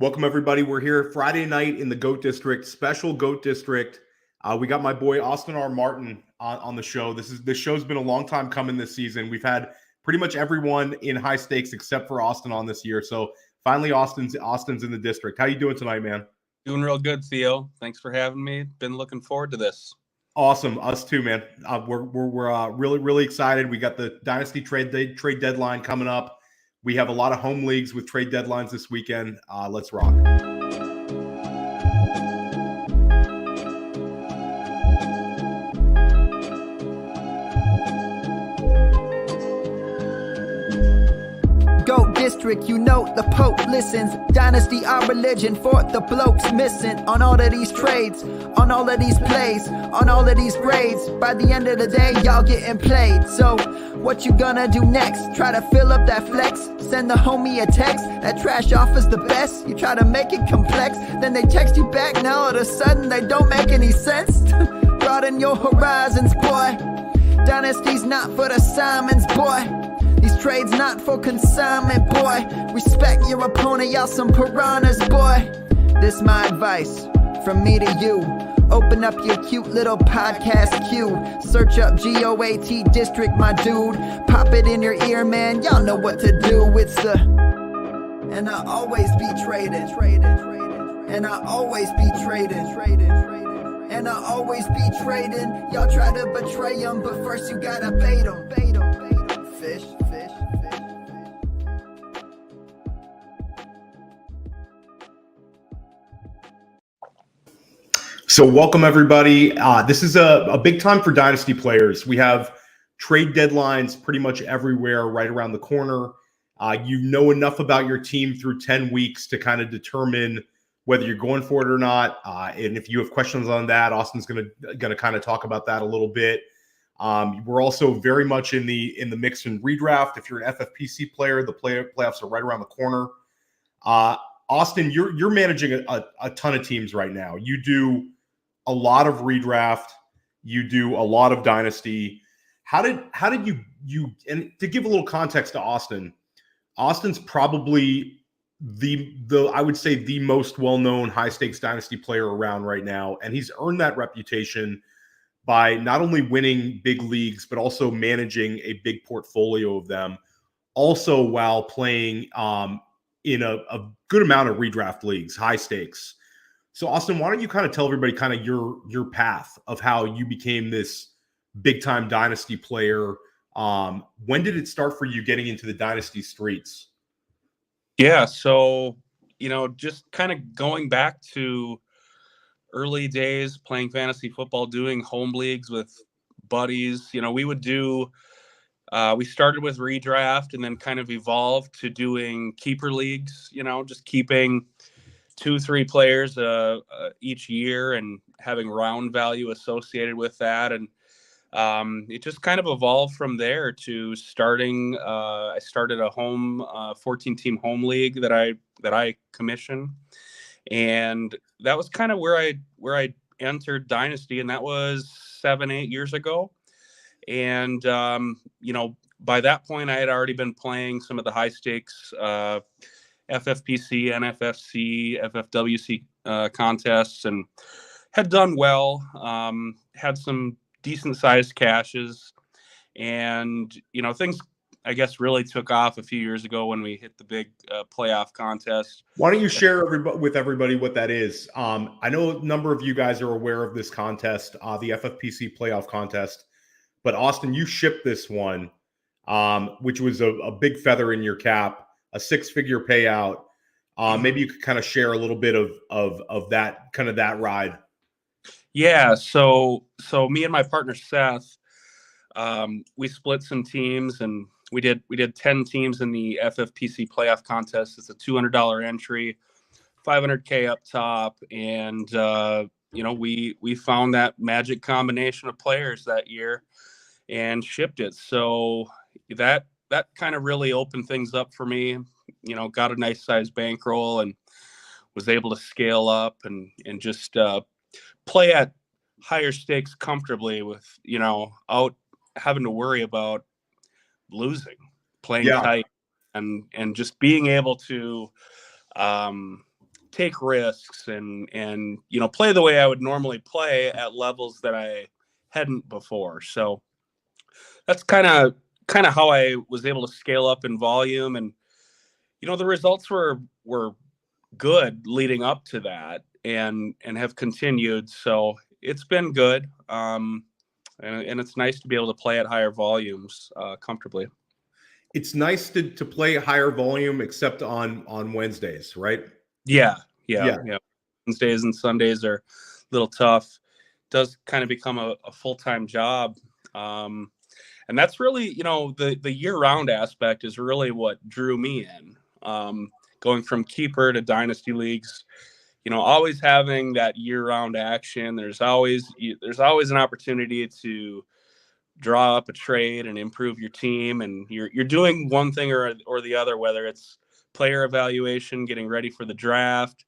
Welcome, everybody. We're here Friday night in the GOAT District, special GOAT District. We got my boy Austin R. Martin on the show. This show's been a long time coming this season. We've had pretty much everyone in high stakes except for Austin on this year. So finally, Austin's in the district. How you doing tonight, man? Doing real good, Theo. Thanks for having me. Been looking forward to this. Awesome. Us too, man. We're really excited. We got the Dynasty trade deadline coming up. We have a lot of home leagues with trade deadlines this weekend. Let's rock. GOAT District, you know the Pope listens. Dynasty, our religion, for the blokes missing. On all of these trades, on all of these plays, on all of these grades. By the end of the day, y'all getting played. So, what you gonna do next? Try to fill up that flex? Send the homie a text? That trash offer's the best? You try to make it complex, then they text you back. Now all of a sudden they don't make any sense. Broaden your horizons, boy. Dynasty's not for the Simons, boy. These trades not for consignment, boy. Respect your opponent, y'all some piranhas, boy. This my advice, from me to you. Open up your cute little podcast queue. Search up GOAT District, my dude. Pop it in your ear, man, y'all know what to do. It's the... And I always be traded. And I always be traded. And I always be trading. Y'all try to betray them, but first you gotta bait them. Fish. So welcome, everybody. This is a big time for Dynasty players. We have trade deadlines pretty much everywhere right around the corner. You know enough about your team through 10 weeks to kind of determine whether you're going for it or not. And if you have questions on that, Austin's gonna kind of talk about that a little bit. We're also very much in the mix in redraft. If you're an FFPC player, the playoffs are right around the corner. Austin, you're managing a ton of teams right now. You do a lot of redraft. You do a lot of Dynasty. How did you and to give a little context to Austin's probably the I would say the most well-known high-stakes Dynasty player around right now, and he's earned that reputation by not only winning big leagues, but also managing a big portfolio of them, also while playing in a good amount of redraft leagues, high stakes. So Austin, why don't you kind of tell everybody kind of your path of how you became this big-time Dynasty player? When did it start for you getting into the Dynasty streets? Yeah, so, just kind of going back to early days playing fantasy football, doing home leagues with buddies. We would do, we started with redraft and then kind of evolved to doing keeper leagues, just keeping 2-3 players each year and having round value associated with that. And it just kind of evolved from there to starting. I started a home 14-team home league that I commissioned. And that was kind of where I entered Dynasty, and that was 7-8 years ago. And by that point, I had already been playing some of the high stakes FFPC, NFFC, FFWC contests, and had done well. Had some decent sized cashes, and things, I guess, really took off a few years ago when we hit the big playoff contest. Why don't you share with everybody what that is? I know a number of you guys are aware of this contest, the FFPC playoff contest, but Austin, you shipped this one, which was a big feather in your cap, a 6-figure payout. Maybe you could kind of share a little bit of that, kind of that ride. Yeah, so me and my partner Seth, we split some teams, and we did 10 teams in the FFPC playoff contest. It's a $200 entry, $500K up top, and we found that magic combination of players that year and shipped it. So that kind of really opened things up for me. Got a nice size bankroll and was able to scale up and just play at higher stakes comfortably without having to worry about losing, playing tight, and just being able to take risks and play the way I would normally play at levels that I hadn't before. So that's kind of how I was able to scale up in volume, and the results were good leading up to that and have continued. So it's been good. And it's nice to be able to play at higher volumes comfortably. It's nice to play higher volume, except on Wednesdays, right? Yeah. Wednesdays and Sundays are a little tough. It does kind of become a full-time job. And that's really, the year-round aspect is really what drew me in. Going from keeper to dynasty leagues, always having that year-round action. There's always an opportunity to draw up a trade and improve your team, and you're doing one thing or the other, whether it's player evaluation, getting ready for the draft,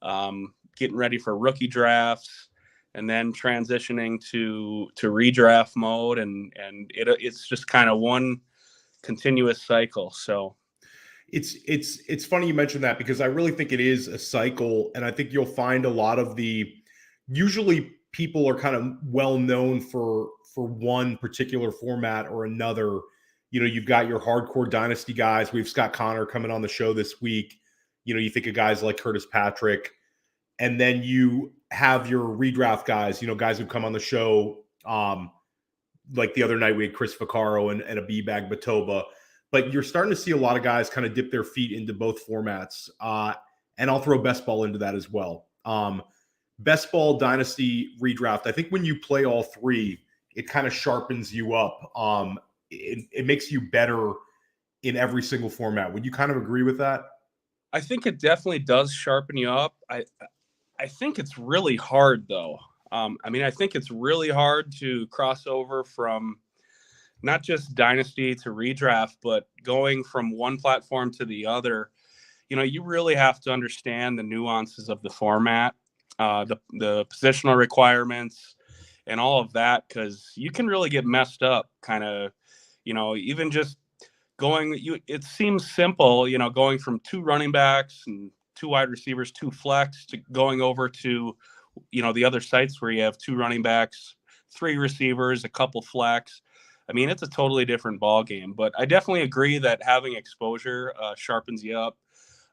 getting ready for rookie drafts, and then transitioning to redraft mode, and it's just kind of one continuous cycle. So it's funny you mentioned that, because I really think it is a cycle, and I think you'll find a lot of usually people are kind of well known for one particular format or another. You've got your hardcore dynasty guys. We've Scott Connor coming on the show this week. You think of guys like Curtis Patrick, and then you have your redraft guys, guys who come on the show. Like the other night we had Chris Vaccaro and a B-Bag Batoba. But you're starting to see a lot of guys kind of dip their feet into both formats. And I'll throw best ball into that as well. Best ball, dynasty, redraft. I think when you play all three, it kind of sharpens you up. It makes you better in every single format. Would you kind of agree with that? I think it definitely does sharpen you up. I think it's really hard, though. I think it's really hard to cross over from not just dynasty to redraft, but going from one platform to the other. You really have to understand the nuances of the format, the positional requirements, and all of that, because you can really get messed up kind of, even just it seems simple, going from 2 running backs and 2 wide receivers, 2 flex, to going over to, the other sites where you have 2 running backs, 3 receivers, a couple flex. It's a totally different ball game. But I definitely agree that having exposure sharpens you up.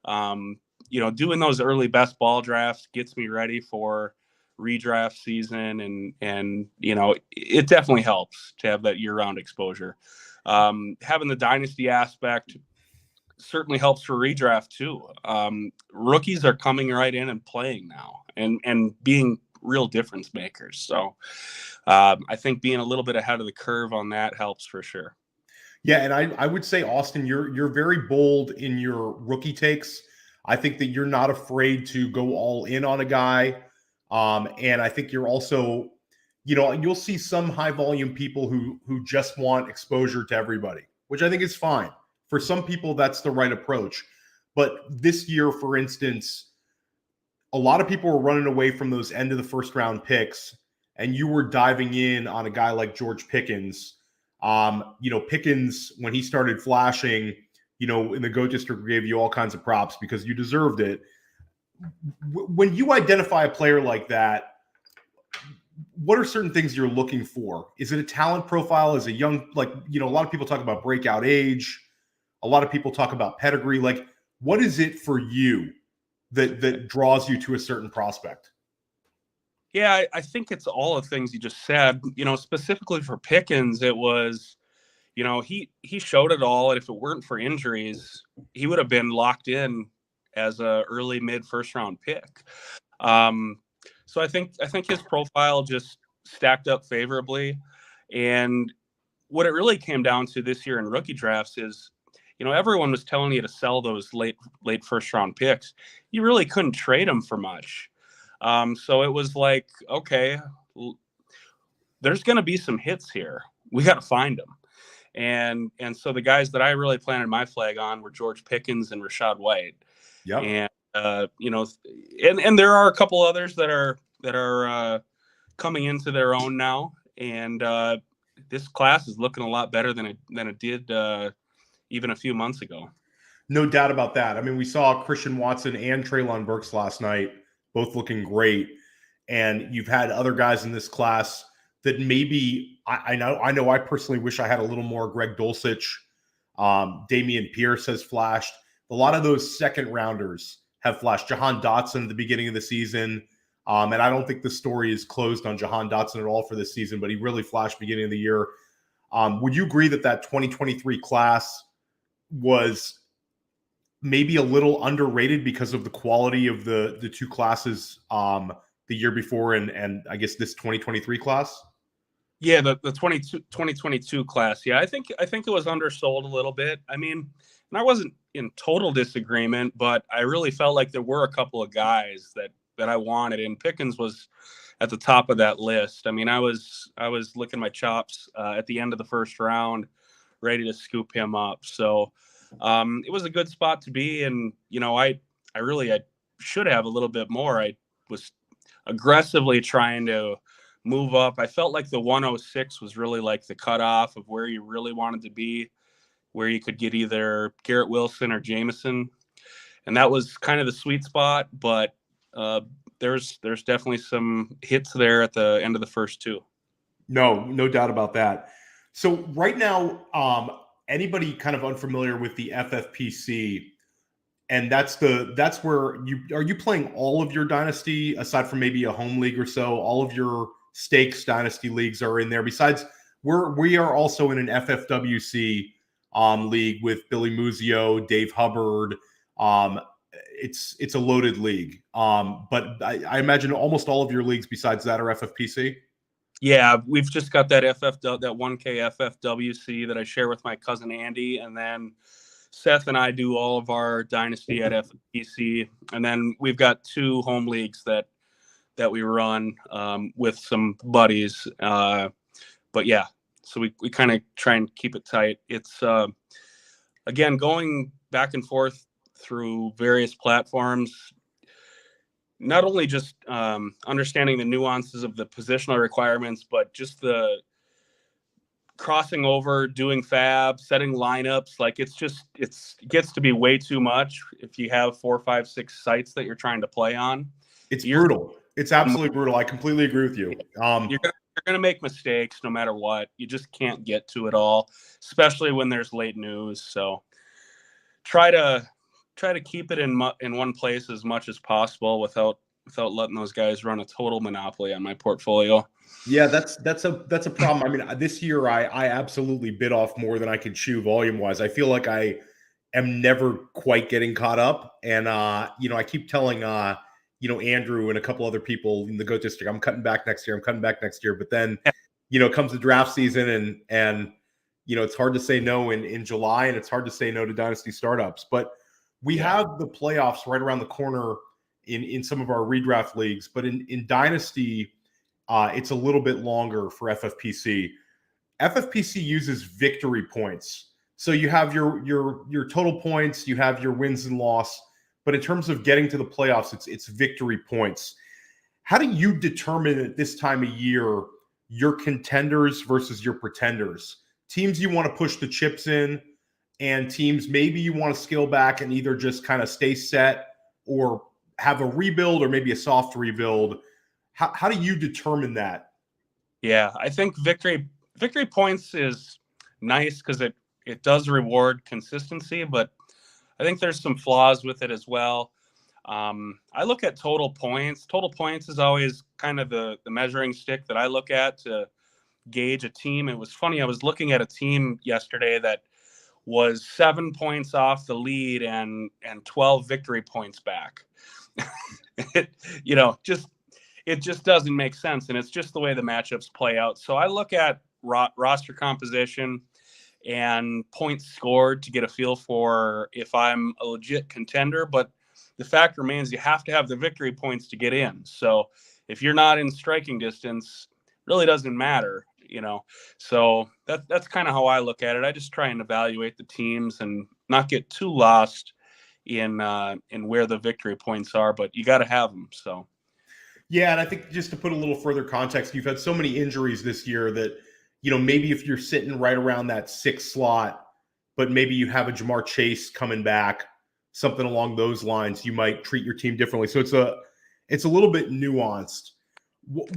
Doing those early best ball drafts gets me ready for redraft season, and it definitely helps to have that year-round exposure. Having the dynasty aspect certainly helps for redraft too. Rookies are coming right in and playing now and being real difference makers. So I think being a little bit ahead of the curve on that helps for sure. Yeah, and I would say, Austin, you're very bold in your rookie takes. I think that you're not afraid to go all in on a guy. And I think you're also, you'll see some high volume people who just want exposure to everybody, which I think is fine. For some people, that's the right approach. But this year, for instance, a lot of people were running away from those end of the first round picks, and you were diving in on a guy like George Pickens. Pickens, when he started flashing, in the GOAT District, gave you all kinds of props because you deserved it. When you identify a player like that, what are certain things you're looking for? Is it a talent profile? Is a young, a lot of people talk about breakout age. A lot of people talk about pedigree. What is it for you that draws you to a certain prospect? Yeah, I think it's all the things you just said. Specifically for Pickens, it was, he showed it all, and if it weren't for injuries, he would have been locked in as a early mid first round pick. So I think his profile just stacked up favorably, and what it really came down to this year in rookie drafts is, everyone was telling you to sell those late first round picks. You really couldn't trade them for much. So it was like, okay, there's going to be some hits here. We got to find them. And so the guys that I really planted my flag on were George Pickens and Rachaad White. Yeah. And, and there are a couple others that are coming into their own now. And this class is looking a lot better than it did even a few months ago. No doubt about that. I mean, we saw Christian Watson and Treylon Burks last night, both looking great. And you've had other guys in this class that maybe I know I personally wish I had a little more. Greg Dulcich, Damian Pierce has flashed. A lot of those second rounders have flashed. Jahan Dotson at the beginning of the season. And I don't think the story is closed on Jahan Dotson at all for this season, but he really flashed beginning of the year. Would you agree that 2023 class was maybe a little underrated because of the quality of the two classes the year before and I guess this 2023 class? Yeah, the 2022 class. Yeah, I think it was undersold a little bit. I mean, and I wasn't in total disagreement, but I really felt like there were a couple of guys that I wanted, and Pickens was at the top of that list. I mean, I was licking my chops at the end of the first round, ready to scoop him up. So it was a good spot to be, and I should have a little bit more. I was aggressively trying to move up. I felt like the 106 was really like the cutoff of where you really wanted to be, where you could get either Garrett Wilson or Jameson, and that was kind of the sweet spot. But there's definitely some hits there at the end of the first two. No doubt about that. So right now, anybody kind of unfamiliar with the FFPC, and that's where are you playing all of your Dynasty aside from maybe a home league or so? All of your stakes Dynasty leagues are in there. Besides, we are also in an FFWC league with Billy Muzio, Dave Hubbard. It's a loaded league. But I imagine almost all of your leagues besides that are FFPC. Yeah, we've just got that that 1K FFWC that I share with my cousin Andy, and then Seth and I do all of our Dynasty at FFPC, and then we've got two home leagues that we run with some buddies. But yeah, so we kind of try and keep it tight. It's again going back and forth through various platforms. Not only just understanding the nuances of the positional requirements, but just the crossing over, doing fab, setting lineups. Like it gets to be way too much if you have 4, 5, 6 sites that you're trying to play on. It's brutal. It's absolutely brutal. I completely agree with you. You're gonna make mistakes no matter what. You just can't get to it all, especially when there's late news. So try to keep it in one place as much as possible without letting those guys run a total monopoly on my portfolio. Yeah, that's a problem. I mean, this year I absolutely bit off more than I could chew volume wise. I feel like I am never quite getting caught up, and I keep telling Andrew and a couple other people in the GOAT District, I'm cutting back next year. But then it comes to draft season, and it's hard to say no in July, and it's hard to say no to Dynasty startups. But we have the playoffs right around the corner in some of our redraft leagues, but in Dynasty, it's a little bit longer for FFPC. FFPC uses victory points. So you have your total points, you have your wins and loss, but in terms of getting to the playoffs, it's victory points. How do you determine at this time of year your contenders versus your pretenders? Teams you want to push the chips in, and teams maybe you want to scale back and either just kind of stay set or have a rebuild or maybe a soft rebuild. How do you determine that? Yeah, I think victory points is nice because it does reward consistency, but I think there's some flaws with it as well. I look at total points. Total points is always kind of the measuring stick that I look at to gauge a team. It was funny. I was looking at a team yesterday that was 7 points off the lead and 12 victory points back. It just doesn't make sense, and it's just the way the matchups play out. So I look at roster composition and points scored to get a feel for if I'm a legit contender. But the fact remains you have to have the victory points to get in. So if you're not in striking distance, really doesn't matter, So that's kind of how I look at it. I just try and evaluate the teams and not get too lost in where the victory points are, but you got to have them. So yeah, and I think just to put a little further context, you've had so many injuries this year that maybe if you're sitting right around that 6th slot, but maybe you have a Jamar Chase coming back, something along those lines, you might treat your team differently. So it's a little bit nuanced.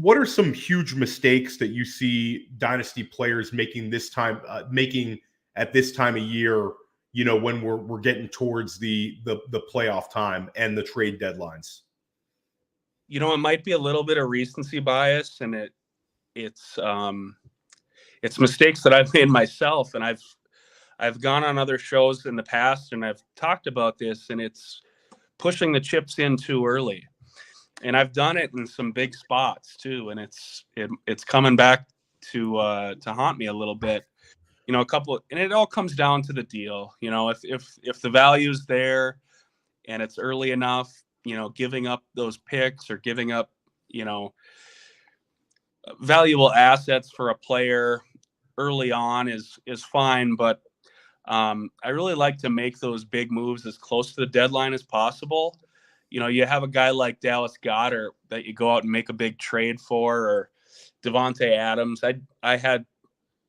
What are some huge mistakes that you see Dynasty players making at this time of year, when we're getting towards the playoff time and the trade deadlines? It might be a little bit of recency bias, and it's mistakes that I've made myself, and I've gone on other shows in the past and I've talked about this, and it's pushing the chips in too early. And I've done it in some big spots too, and it's coming back to haunt me a little bit. And it all comes down to the deal. If the value's there and it's early enough, giving up those picks or giving up, valuable assets for a player early on is fine. But I really like to make those big moves as close to the deadline as possible. You have a guy like Dallas Goedert that you go out and make a big trade for, or Devontae Adams. I had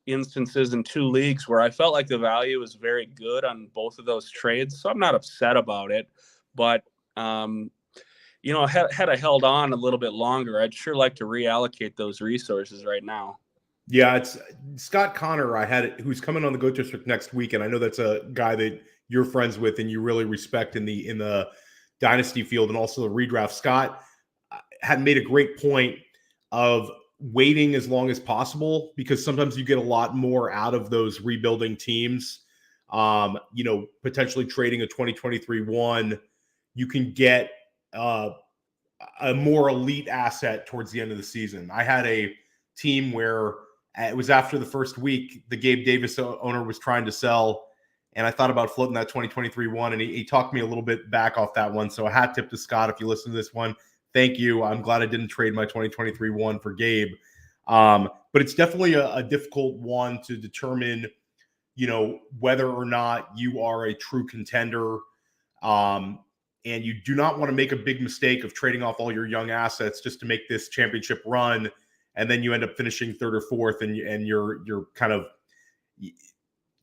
instances in 2 leagues where I felt like the value was very good on both of those trades, so I'm not upset about it. But had I held on a little bit longer, I'd sure like to reallocate those resources right now. Yeah, it's Scott Connor who's coming on the GOAT District next week, and I know that's a guy that you're friends with and you really respect in the Dynasty field and also the redraft. Scott had made a great point of waiting as long as possible, because sometimes you get a lot more out of those rebuilding teams. Potentially trading a 2023 one, you can get a more elite asset towards the end of the season. I had a team where it was after the first week, the Gabe Davis owner was trying to sell, and I thought about floating that 2023 one, and he talked me a little bit back off that one. So a hat tip to Scott if you listen to this one. Thank you. I'm glad I didn't trade my 2023 one for Gabe. But it's definitely a difficult one to determine, whether or not you are a true contender. And you do not want to make a big mistake of trading off all your young assets just to make this championship run, and then you end up finishing 3rd or 4th, and you're kind of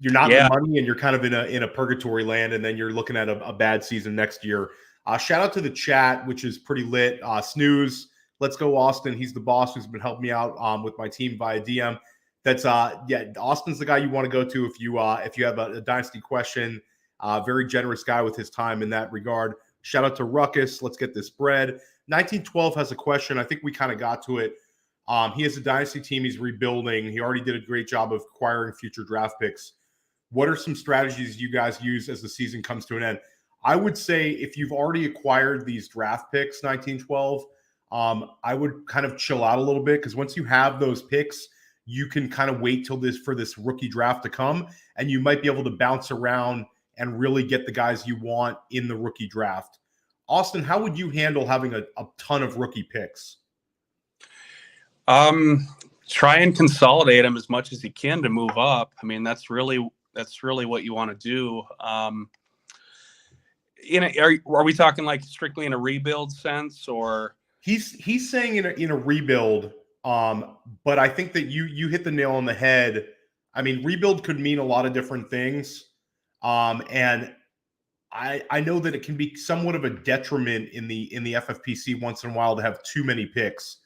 you're not in the money, and you're kind of in a purgatory land, and then you're looking at a bad season next year. Shout out to the chat, which is pretty lit. Snooze, let's go Austin. He's the boss who's been helping me out with my team via DM. That's Austin's the guy you want to go to if you have a Dynasty question. Very generous guy with his time in that regard. Shout out to Ruckus. Let's get this bread. 1912 has a question. I think we kind of got to it. He has a Dynasty team he's rebuilding. He already did a great job of acquiring future draft picks. What are some strategies you guys use as the season comes to an end? I would say if you've already acquired these draft picks, 1912, I would kind of chill out a little bit, because once you have those picks, you can kind of wait for this rookie draft to come, and you might be able to bounce around and really get the guys you want in the rookie draft. Austin, how would you handle having a ton of rookie picks? Try and consolidate them as much as you can to move up. I mean, that's really what you want to do. Are we talking like strictly in a rebuild sense, or he's saying in a rebuild? But I think that you hit the nail on the head. I mean, rebuild could mean a lot of different things. And I know that it can be somewhat of a detriment in the FFPC once in a while to have too many picks,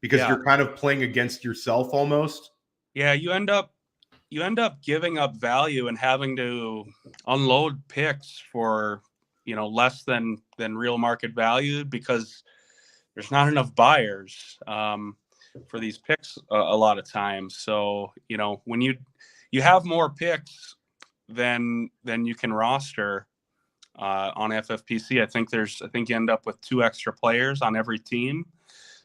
because you're kind of playing against yourself almost. Yeah, you end up giving up value and having to unload picks for less than real market value, because there's not enough buyers for these picks a lot of times. So when you have more picks than you can roster on FFPC, I think you end up with 2 extra players on every team,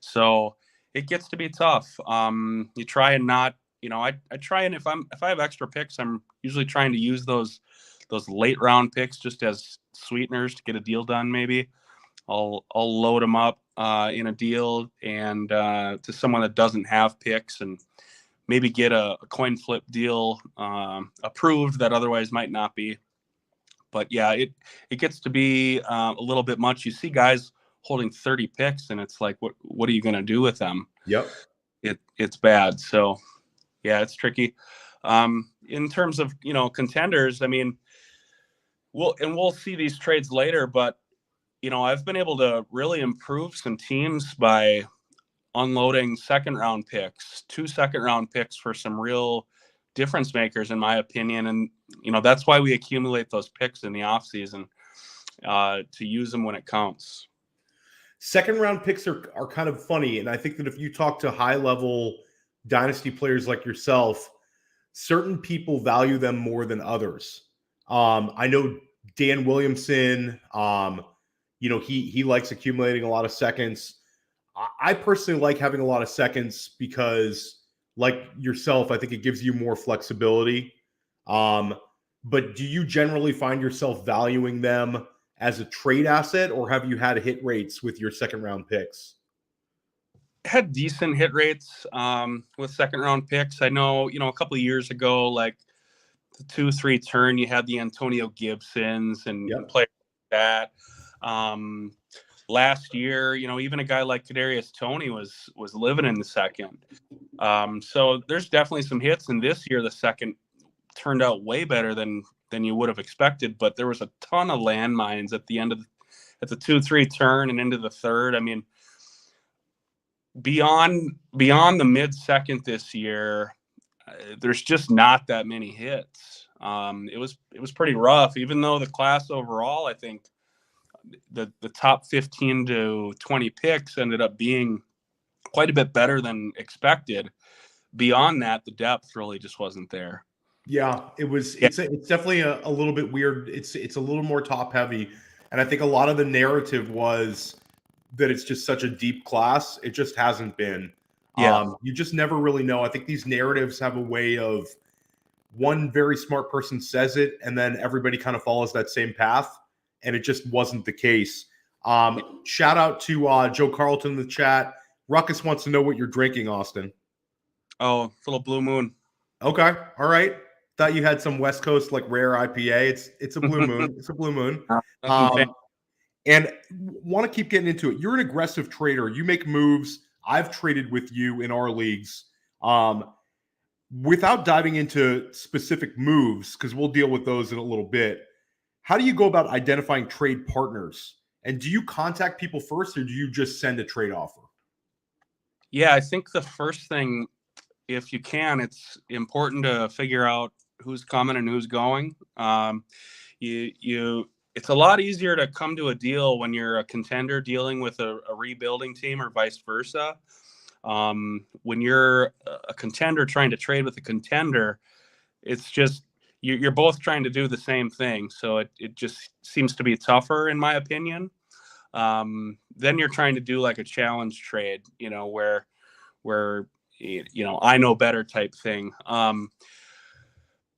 so it gets to be tough. You try and not, I try, and if I have extra picks, I'm usually trying to use those late round picks just as sweeteners to get a deal done. Maybe I'll load them up in a deal and to someone that doesn't have picks, and maybe get a coin flip deal approved that otherwise might not be. But yeah, it gets to be a little bit much. You see guys holding 30 picks, and it's like, what are you going to do with them? Yep. It's bad. So yeah, it's tricky. In terms of, contenders, I mean, we'll see these trades later, but, I've been able to really improve some teams by unloading second-round picks, 2 second-round picks for some real difference makers, in my opinion. And, that's why we accumulate those picks in the offseason, to use them when it counts. Second round picks are kind of funny. And I think that if you talk to high level dynasty players like yourself, certain people value them more than others. I know Dan Williamson, he likes accumulating a lot of seconds. I personally like having a lot of seconds because, like yourself, I think it gives you more flexibility. But do you generally find yourself valuing them as a trade asset, or have you had hit rates with your second round picks? Had decent hit rates with second round picks. I know, a couple of years ago, like the 2-3 turn, you had the Antonio Gibsons and players like that. Last year, even a guy like Kadarius Toney was living in the second. So there's definitely some hits, and this year the second turned out way better than you would have expected, but there was a ton of landmines at the end of at the 2-3 turn and into the third. I mean, beyond the mid-second this year, there's just not that many hits. It was pretty rough, even though the class overall, I think the top 15 to 20 picks ended up being quite a bit better than expected. Beyond that, the depth really just wasn't there. Yeah, it was. It's definitely a little bit weird. It's a little more top heavy, and I think a lot of the narrative was that it's just such a deep class. It just hasn't been. Yeah, you just never really know. I think these narratives have a way of, one very smart person says it, and then everybody kind of follows that same path, and it just wasn't the case. Shout out to Joe Carlton in the chat. Ruckus wants to know what you're drinking, Austin. Oh, it's a little Blue Moon. Okay, all right. Thought you had some West Coast like rare IPA. It's a Blue Moon. It's a Blue Moon. And want to keep getting into it. You're an aggressive trader. You make moves. I've traded with you in our leagues. Without diving into specific moves, because we'll deal with those in a little bit, how do you go about identifying trade partners? And do you contact people first, or do you just send a trade offer? Yeah, I think the first thing, if you can, it's important to figure out who's coming and who's going. It's a lot easier to come to a deal when you're a contender dealing with a rebuilding team, or vice versa. When you're a contender trying to trade with a contender, it's just you're both trying to do the same thing. So it just seems to be tougher, in my opinion. Then you're trying to do like a challenge trade, where I know better type thing.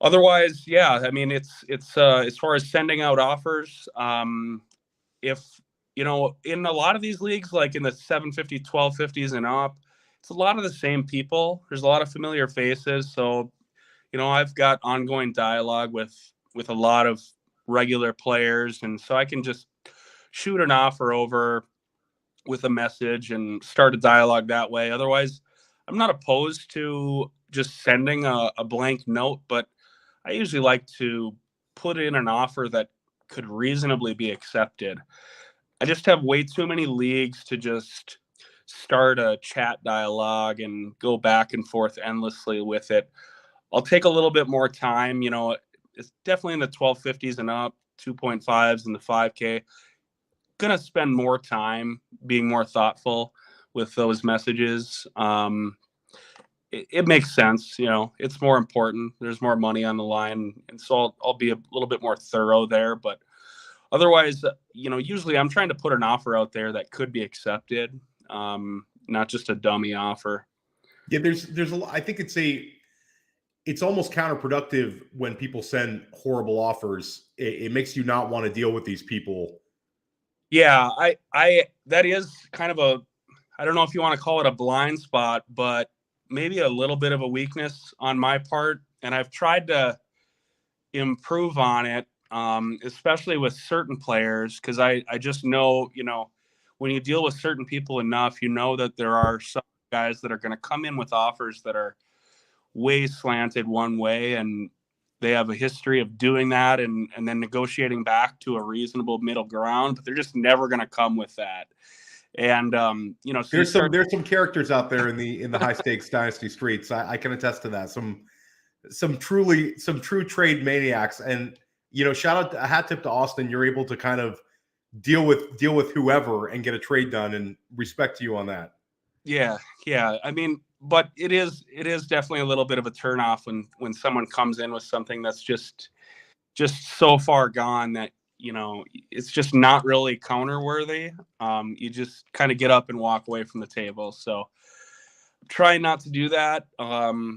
Otherwise, yeah, I mean, it's as far as sending out offers, if, in a lot of these leagues, like in the 750, 1250s and up, it's a lot of the same people. There's a lot of familiar faces. So, I've got ongoing dialogue with a lot of regular players. And so I can just shoot an offer over with a message and start a dialogue that way. Otherwise, I'm not opposed to just sending a blank note, but I usually like to put in an offer that could reasonably be accepted. I just have way too many leagues to just start a chat dialogue and go back and forth endlessly with it. I'll take a little bit more time. It's definitely in the 1250s and up, 2.5s and the 5K. Gonna spend more time being more thoughtful with those messages. It makes sense. It's more important. There's more money on the line. And so I'll be a little bit more thorough there. But otherwise, usually I'm trying to put an offer out there that could be accepted, not just a dummy offer. Yeah, there's a lot. I think it's almost counterproductive when people send horrible offers. It makes you not want to deal with these people. Yeah, that is kind of I don't know if you want to call it a blind spot, but maybe a little bit of a weakness on my part. And I've tried to improve on it, especially with certain players, because I just know, when you deal with certain people enough, that there are some guys that are going to come in with offers that are way slanted one way, and they have a history of doing that and then negotiating back to a reasonable middle ground, but they're just never going to come with that. And you know, so there's some characters out there in the high stakes Dynasty streets. I can attest to that. Some true trade maniacs. And you know, shout out, a hat tip to Austin. You're able to kind of deal with whoever and get a trade done, and respect to you on that. Yeah. I mean, but it is definitely a little bit of a turnoff when someone comes in with something that's just so far gone that, you know, it's just not really counter-worthy. You just kind of get up and walk away from the table. So try not to do that,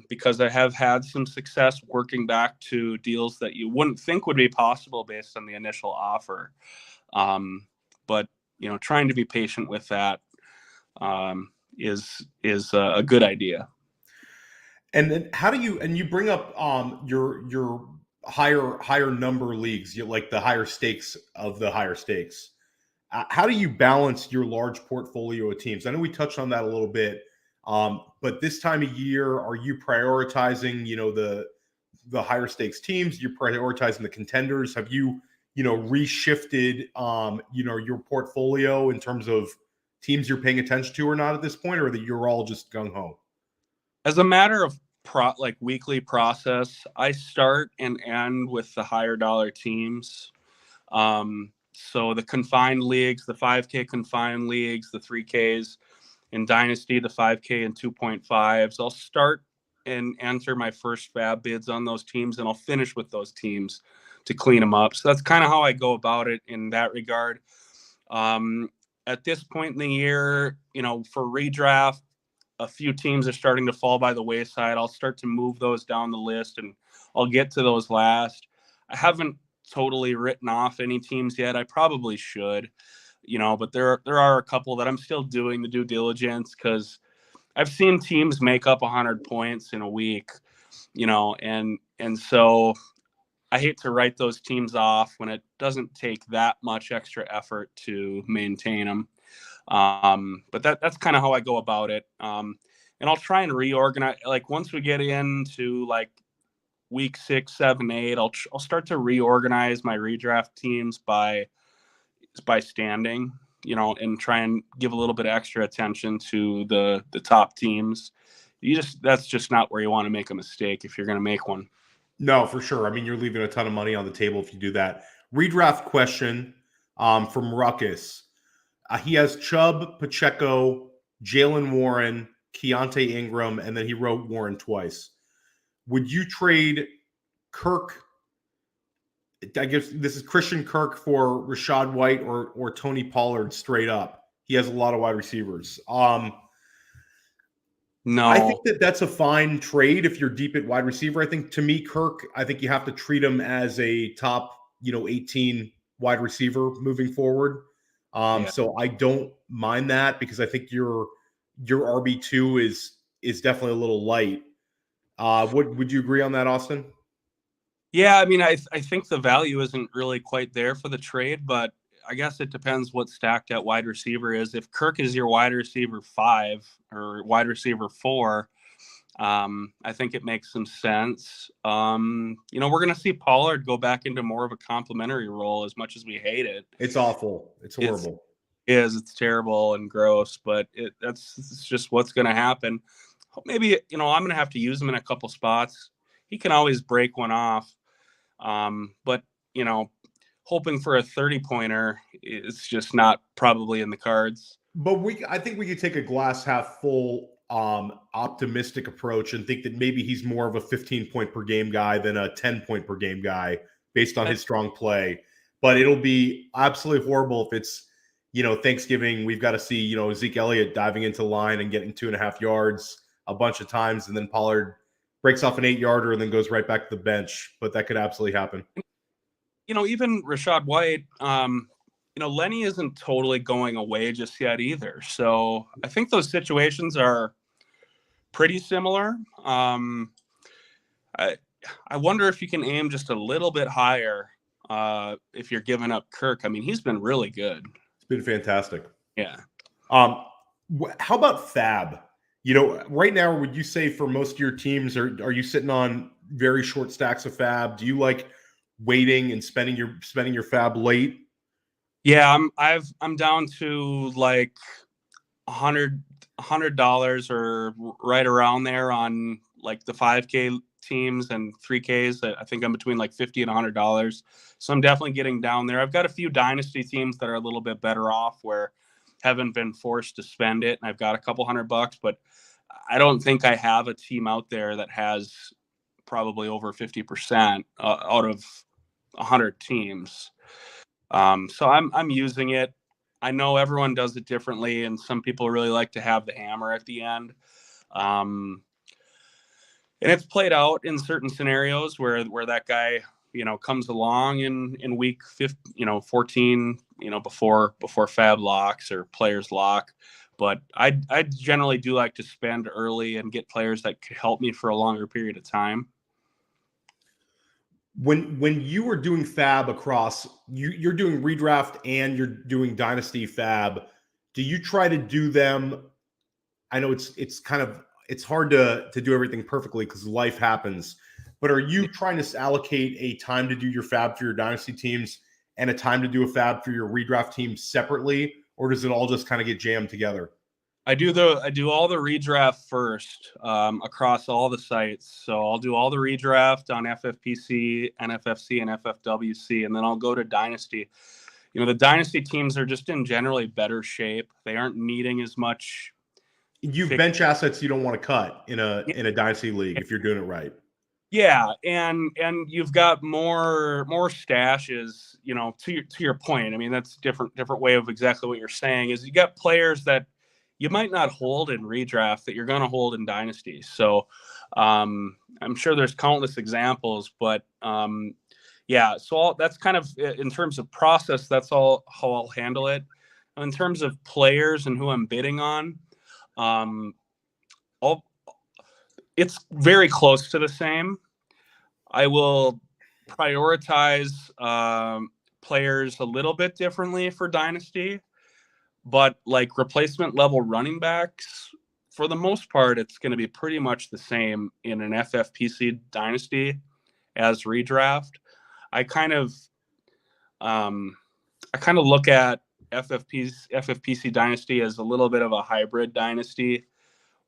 because I have had some success working back to deals that you wouldn't think would be possible based on the initial offer. But, you know, trying to be patient with that is a good idea. And then how do you, and you bring up your higher number leagues, you like the higher stakes of the higher stakes. How do you balance your large portfolio of teams? I know we touched on that a little bit, but this time of year, are you prioritizing, you know, the higher stakes teams? You're prioritizing the contenders? Have you reshifted, you know, your portfolio in terms of teams you're paying attention to or not at this point, or that you're all just gung ho? As a matter of weekly process, I start and end with the higher dollar teams. So the confined leagues, the 5K confined leagues, the 3Ks in Dynasty, the 5K and 2.5s. I'll start and enter my first fab bids on those teams, and I'll finish with those teams to clean them up. So that's kind of how I go about it in that regard. At this point in the year, you know, for redraft, a few teams are starting to fall by the wayside. I'll start to move those down the list, and I'll get to those last. I haven't totally written off any teams yet. I probably should, you know, but there are a couple that I'm still doing the due diligence, because I've seen teams make up 100 points in a week, you know, and so I hate to write those teams off when it doesn't take that much extra effort to maintain them. But that's kind of how I go about it. And I'll try and reorganize. Like once we get into like week 6, 7, 8, I'll start to reorganize my redraft teams by standing, you know, and try and give a little bit of extra attention to the top teams. That's just not where you want to make a mistake if you're going to make one. No, for sure. I mean, you're leaving a ton of money on the table if you do that. Redraft question from Ruckus. He has Chubb, Pacheco, Jalen Warren, Keontae Ingram, and then he wrote Warren twice. Would you trade Kirk? I guess this is Christian Kirk for Rachaad White or Tony Pollard straight up. He has a lot of wide receivers. No, I think that's a fine trade if you're deep at wide receiver. I think, to me, Kirk, I think you have to treat him as a top, 18 wide receiver moving forward. So I don't mind that, because I think your RB2 is definitely a little light. Would you agree on that, Austin? Yeah, I mean, I think the value isn't really quite there for the trade, but I guess it depends what stacked at wide receiver is. If Kirk is your wide receiver 5 or wide receiver 4, I think it makes some sense. We're going to see Pollard go back into more of a complimentary role, as much as we hate it. It's awful. It's horrible. It's terrible and gross, but it's just what's going to happen. Maybe, I'm going to have to use him in a couple spots. He can always break one off. But, hoping for a 30-pointer is just not probably in the cards. But I think we could take a glass half full optimistic approach and think that maybe he's more of a 15-point per game guy than a 10-point per game guy based on his strong play. But it'll be absolutely horrible if it's, Thanksgiving, we've got to see, Zeke Elliott diving into the line and getting 2.5 yards a bunch of times, and then Pollard breaks off an 8-yarder and then goes right back to the bench. But that could absolutely happen. Even Rachaad White, Lenny isn't totally going away just yet either. So I think those situations are pretty similar. I wonder if you can aim just a little bit higher if you're giving up Kirk. I mean, he's been really good. It's been fantastic. Yeah. How about Fab? Right now, would you say for most of your teams, are you sitting on very short stacks of fab? Do you like waiting and spending your fab late? Yeah, I'm down to like $100 or right around there on like the 5K teams and 3Ks. I think I'm between like $50 and $100. So I'm definitely getting down there. I've got a few dynasty teams that are a little bit better off where haven't been forced to spend it, and I've got a couple $100, but I don't think I have a team out there that has probably over 50% out of 100 teams. So I'm using it. I know everyone does it differently, and some people really like to have the hammer at the end. And it's played out in certain scenarios where that guy, comes along in week 14, before fab locks or players lock. But I generally do like to spend early and get players that could help me for a longer period of time. When you were doing fab across, you're doing redraft and you're doing dynasty fab, do you try to do them? I know it's hard to do everything perfectly because life happens, but are you trying to allocate a time to do your fab for your dynasty teams and a time to do a fab for your redraft teams separately, or does it all just kind of get jammed together? I do all the redraft first across all the sites. So I'll do all the redraft on FFPC, NFFC, and FFWC, and then I'll go to Dynasty. The Dynasty teams are just in generally better shape. They aren't needing as much. You've bench assets you don't want to cut in a Dynasty league if you're doing it right. Yeah, and you've got more stashes. To your point. I mean, that's different way of exactly what you're saying. Is you got players that you might not hold in redraft that you're going to hold in dynasty. So I'm sure there's countless examples, but yeah, so that's kind of in terms of process, that's all how I'll handle it. In terms of players and who I'm bidding on, it's very close to the same. I will prioritize players a little bit differently for dynasty. But like replacement level running backs, for the most part, it's going to be pretty much the same in an FFPC dynasty as redraft. I kind of look at FFPC dynasty as a little bit of a hybrid dynasty,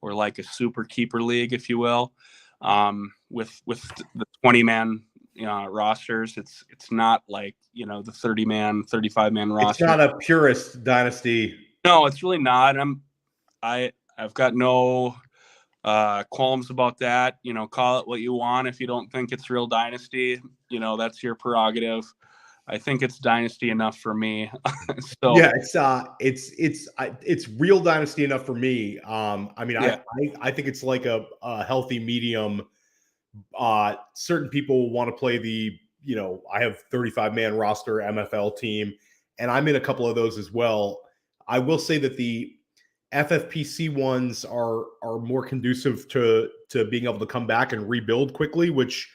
or like a super keeper league, if you will, with the 20-man rosters. It's not like the 30-man, 35-man roster. It's not a purist dynasty. No, it's really not. I've got no qualms about that. Call it what you want. If you don't think it's real dynasty, that's your prerogative. I think it's dynasty enough for me. So yeah, it's real dynasty enough for me. I mean, yeah. I think it's like a healthy medium. Certain people want to play I have 35-man roster MFL team, and I'm in a couple of those as well. I will say that the FFPC ones are more conducive to being able to come back and rebuild quickly, which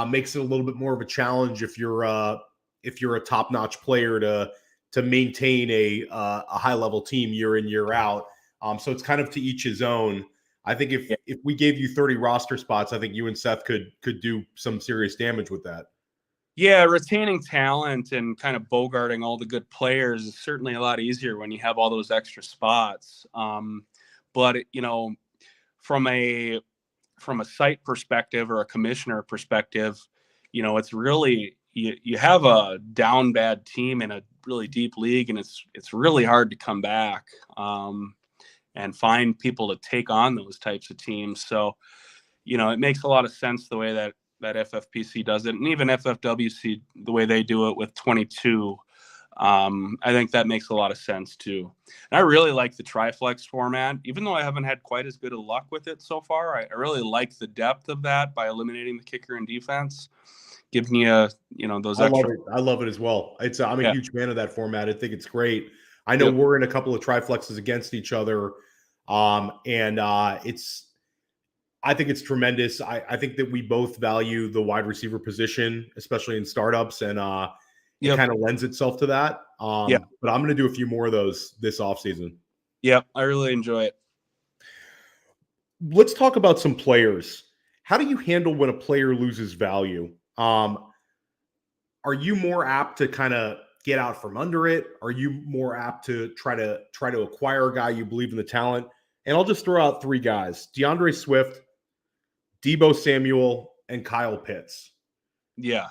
makes it a little bit more of a challenge if you're a top-notch player to maintain a high-level team year in, year out. So it's kind of to each his own. I think if we gave you 30 roster spots, I think you and Seth could do some serious damage with that. Yeah, retaining talent and kind of bogarting all the good players is certainly a lot easier when you have all those extra spots. But from a site perspective or a commissioner perspective, it's really you have a down bad team in a really deep league, and it's really hard to come back and find people to take on those types of teams. So, it makes a lot of sense the way that FFPC does it, and even FFWC, the way they do it with 22. I think that makes a lot of sense too. And I really like the Triflex format, even though I haven't had quite as good of luck with it so far. I really like the depth of that by eliminating the kicker and defense, giving you those extra. I love it as well. I'm a huge fan of that format. I think it's great. I know we're in a couple of Triflexes against each other, and I think it's tremendous. I think that we both value the wide receiver position, especially in startups, and it kind of lends itself to that. But I'm going to do a few more of those this offseason. Yep, I really enjoy it. let's talk about some players. How do you handle when a player loses value? Are you more apt to kind of get out from under it? Are you more apt to try to acquire a guy you believe in the talent? And I'll just throw out three guys: DeAndre Swift, Deebo Samuel, and Kyle Pitts. Yeah.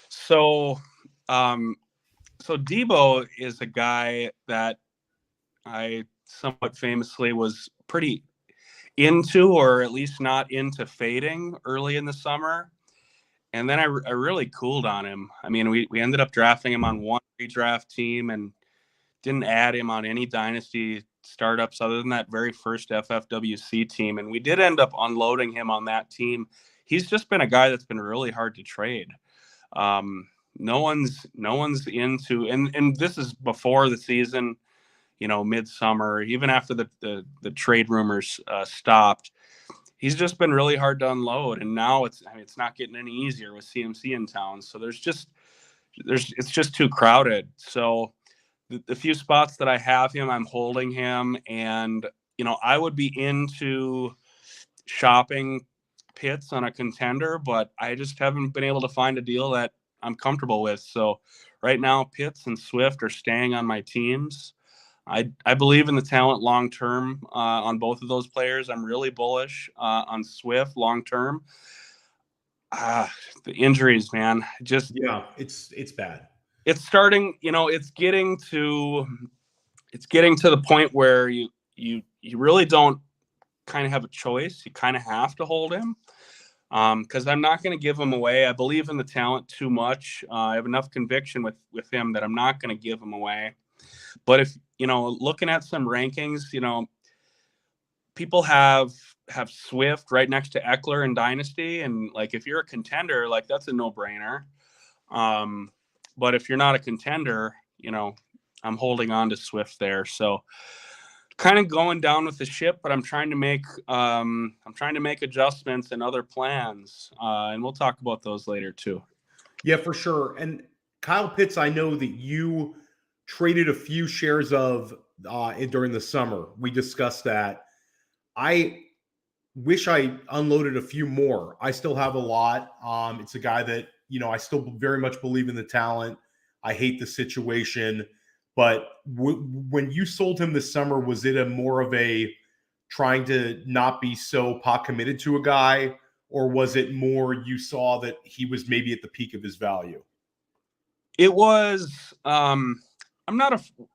So, so Deebo is a guy that I somewhat famously was pretty into, or at least not into fading early in the summer. And then I really cooled on him. I mean, we ended up drafting him on one redraft team and didn't add him on any Dynasty startups other than that very first FFWC team. And we did end up unloading him on that team. He's just been a guy that's been really hard to trade. No one's into, and this is before the season, midsummer, even after the trade rumors stopped. He's just been really hard to unload, and now it's not getting any easier with CMC in town. So it's just too crowded. So the few spots that I have him, I'm holding him, and I would be into shopping Pitts on a contender, but I just haven't been able to find a deal that I'm comfortable with. So right now, Pitts and Swift are staying on my teams. I believe in the talent long term on both of those players. I'm really bullish on Swift long term. The injuries, man, it's bad. It's starting. It's getting to the point where you really don't kind of have a choice. You kind of have to hold him because I'm not going to give him away. I believe in the talent too much. I have enough conviction with him that I'm not going to give him away. But if, looking at some rankings, people have Swift right next to Eckler in Dynasty. And like, if you're a contender, like that's a no brainer. But if you're not a contender, I'm holding on to Swift there. So kind of going down with the ship, but I'm trying to make adjustments and other plans. And we'll talk about those later too. Yeah, for sure. And Kyle Pitts, I know that you traded a few shares of during the summer. We discussed that. I wish I unloaded a few more. I still have a lot. It's a guy that, I still very much believe in the talent. I hate the situation. But when you sold him this summer, was it more of a trying to not be so pot committed to a guy? Or was it more you saw that he was maybe at the peak of his value? It was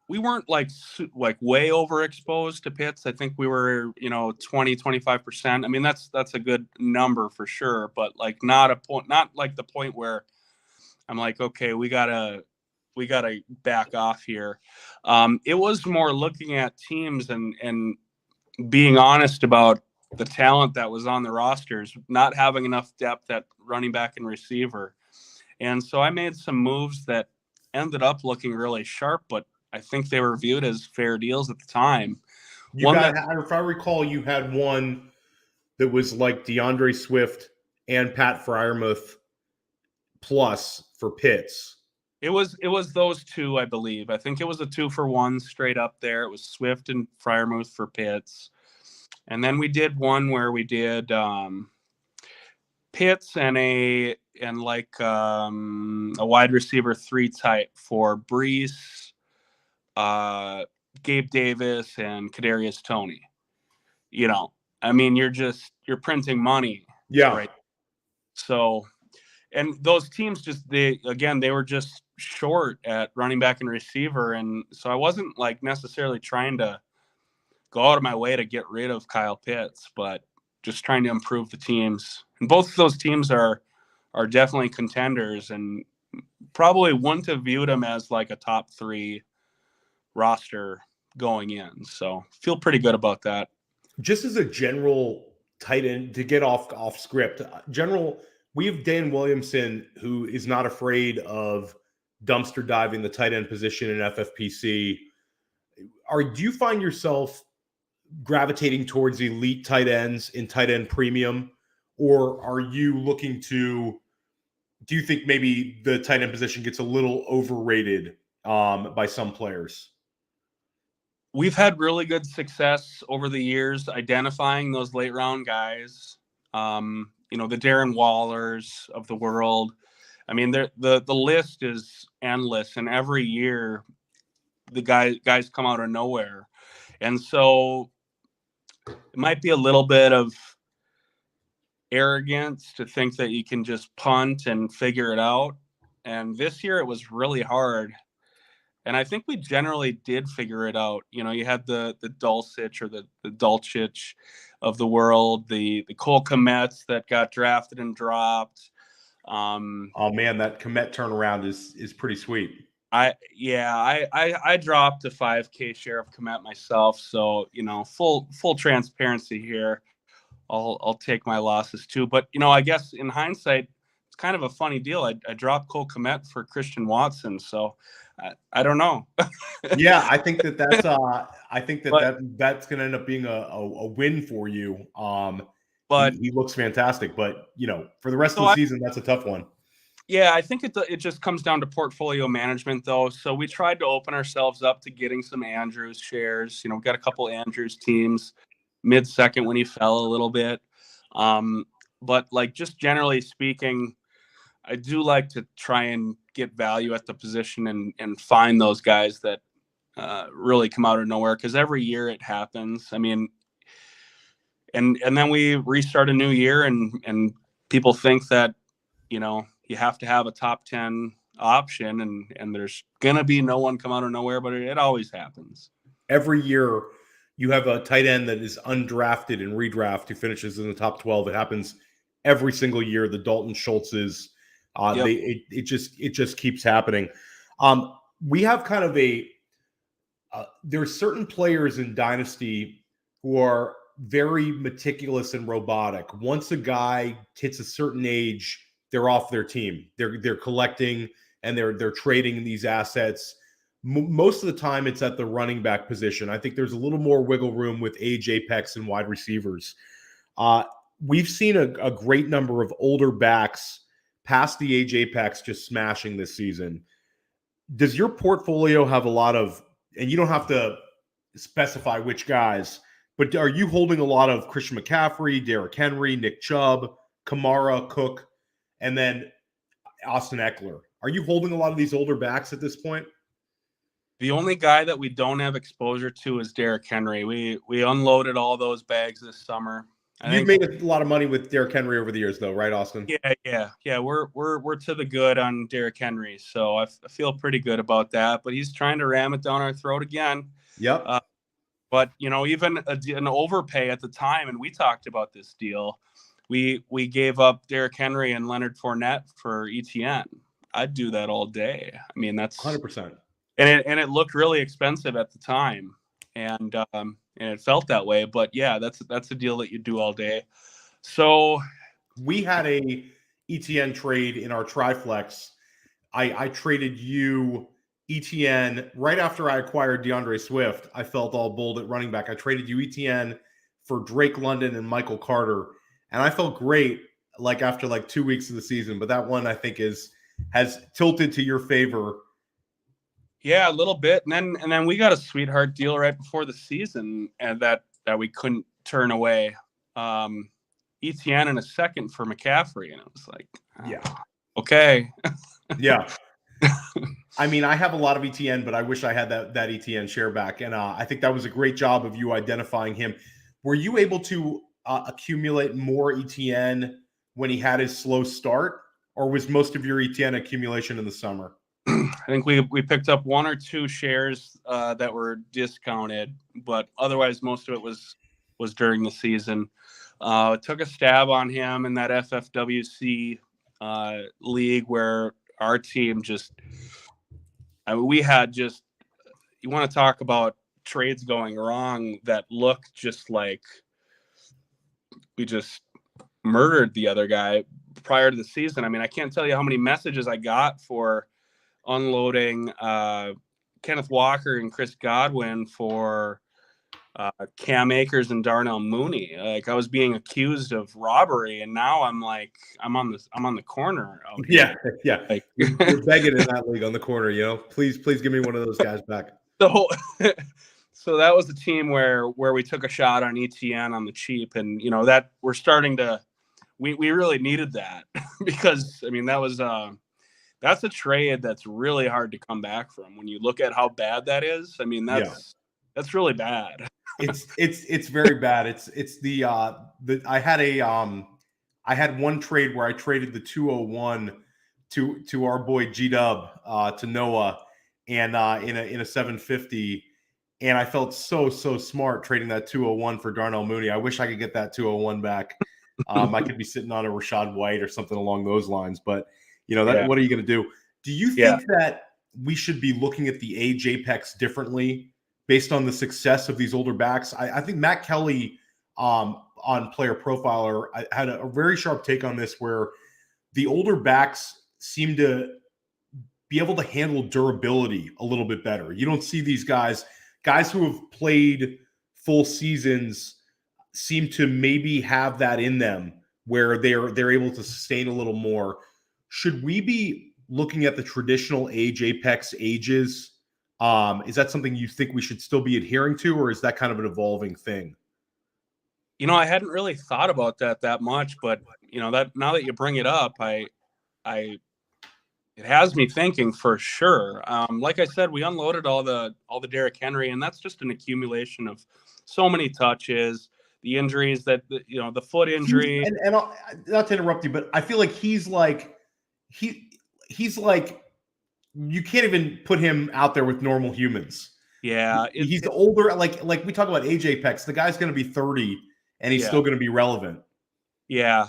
we weren't like way overexposed to Pitts. I think we were, 20-25%. I mean, that's a good number for sure, but like not like the point where I'm like, okay, we gotta back off here. It was more looking at teams and being honest about the talent that was on the rosters, not having enough depth at running back and receiver. And so I made some moves that ended up looking really sharp, but I think they were viewed as fair deals at the time. If I recall, you had one that was like DeAndre Swift and Pat Freiermuth plus for Pitts. It was those two, I believe. I think it was a 2-for-1 straight up there. It was Swift and Freiermuth for Pitts. And then we did one where we did Pitts and a wide receiver 3 type for Brees, Gabe Davis, and Kadarius Toney. I mean, you're printing money. Yeah. Right. So, and those teams they were just short at running back and receiver. And so I wasn't like necessarily trying to go out of my way to get rid of Kyle Pitts, but just trying to improve the teams. And both of those teams are definitely contenders and probably wouldn't have viewed them as like a top 3 roster going in. So feel pretty good about that. Just as a general tight end, to get off script, we have Dan Williamson, who is not afraid of dumpster diving the tight end position in FFPC. Do you find yourself gravitating towards elite tight ends in tight end premium, or are you looking to? Do you think maybe the tight end position gets a little overrated by some players? we've had really good success over the years identifying those late round guys. You know, the Darren Wallers of the world. I mean, the list is endless, and every year the guys come out of nowhere. And so it might be a little bit of arrogance to think that you can just punt and figure it out. And this year it was really hard. And I think we generally did figure it out. You know, you had the Dulcich or the Dulcich of the world, the Cole Kmets that got drafted and dropped. Oh man, that Kmet turnaround is pretty sweet. I dropped a 5K share of Kmet myself. So, you know, full transparency here. I'll take my losses too. But, you know, I guess in hindsight, it's kind of a funny deal. I dropped Cole Kmet for Christian Watson. So I don't know. Yeah, I think that's that's going to end up being a win for you. But he looks fantastic. But, you know, for the rest of the season, that's a tough one. Yeah, I think it just comes down to portfolio management, though. So we tried to open ourselves up to getting some Andrews shares. You know, we got a couple Andrews teams mid-second when he fell a little bit. But like just generally speaking, I do like to try and get value at the position and find those guys that really come out of nowhere, because every year it happens. I mean, and then we restart a new year and people think that, you know, you have to have a top 10 option and there's going to be no one come out of nowhere, but it always happens. Every year you have a tight end that is undrafted and redraft who finishes in the top 12. It happens every single year. The Dalton Schultzes, Yep. it just keeps happening. We have kind of there are certain players in Dynasty who are very meticulous and robotic. Once a guy hits a certain age, they're off their team. They're collecting and they're trading these assets. Most of the time, it's at the running back position. I think there's a little more wiggle room with age apex and wide receivers. We've seen a great number of older backs past the age apex just smashing this season. Does your portfolio have a lot of, and you don't have to specify which guys, but are you holding a lot of Christian McCaffrey, Derrick Henry, Nick Chubb, Kamara, Cook, and then Austin Eckler? Are you holding a lot of these older backs at this point? The only guy that we don't have exposure to is Derrick Henry. We unloaded all those bags this summer. You've made a lot of money with Derrick Henry over the years, though, right, Austin? Yeah. We're to the good on Derrick Henry, so I feel pretty good about that. But he's trying to ram it down our throat again. Yep. But you know, even an overpay at the time, and we talked about this deal. We gave up Derrick Henry and Leonard Fournette for ETN. I'd do that all day. I mean, that's 100%. And it looked really expensive at the time, and it felt that way. But yeah, that's a deal that you do all day. So we had a ETN trade in our Triflex. I traded you ETN right after I acquired DeAndre Swift. I felt all bold at running back. I traded you ETN for Drake London and Michael Carter, and I felt great like after like 2 weeks of the season. But that one I think has tilted to your favor. Yeah, a little bit. And then we got a sweetheart deal right before the season and that we couldn't turn away. ETN in a second for McCaffrey. And it was like, yeah, okay. Yeah. I mean, I have a lot of ETN, but I wish I had that ETN share back. And I think that was a great job of you identifying him. Were you able to accumulate more ETN when he had his slow start, or was most of your ETN accumulation in the summer? I think we picked up 1 or 2 shares that were discounted, but otherwise most of it was during the season. Took a stab on him in that FFWC league where our team we had just, you want to talk about trades going wrong that looked just like we just murdered the other guy prior to the season. I mean, I can't tell you how many messages I got for unloading Kenneth Walker and Chris Godwin for Cam Akers and Darnell Mooney. Like, I was being accused of robbery, and now I'm on the corner. Yeah. Like, you're begging in that league on the corner. You know, please give me one of those guys back. So that was the team where we took a shot on ETN on the cheap, and that we're starting to. We really needed that because I mean that was that's a trade that's really hard to come back from when you look at how bad that is. I mean that's really bad. It's very bad. It's the I had one trade where I traded the 201 to our boy G-Dub to Noah, and in a 750, and I felt so smart trading that 201 for Darnell Mooney. I wish I could get that 201 back. I could be sitting on a Rashad White or something along those lines, but what are you going to do? Do you think that we should be looking at the age apex differently based on the success of these older backs? I think Matt Kelly on Player Profiler had a very sharp take on this, where the older backs seem to be able to handle durability a little bit better. You don't see these guys who have played full seasons seem to maybe have that in them where they're able to sustain a little more. Should we be looking at the traditional age apex ages? Is that something you think we should still be adhering to, or is that kind of an evolving thing? I hadn't really thought about that much, but that now that you bring it up, it has me thinking for sure. Like I said, we unloaded all the Derrick Henry, and that's just an accumulation of so many touches, the injuries that the foot injury. And not to interrupt you, but I feel like he's like you can't even put him out there with normal humans. Yeah, he's older. Like we talk about age apex, the guy's going to be 30, and he's still going to be relevant. Yeah.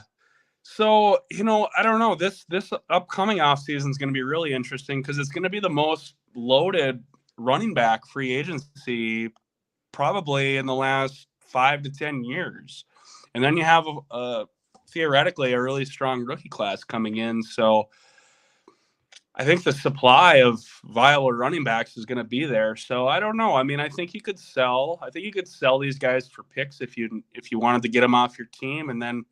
So, I don't know. This upcoming offseason is going to be really interesting because it's going to be the most loaded running back free agency probably in the last 5 to 10 years. And then you have theoretically a really strong rookie class coming in. So I think the supply of viable running backs is going to be there. So I don't know. I mean, I think you could sell these guys for picks if you wanted to get them off your team, and then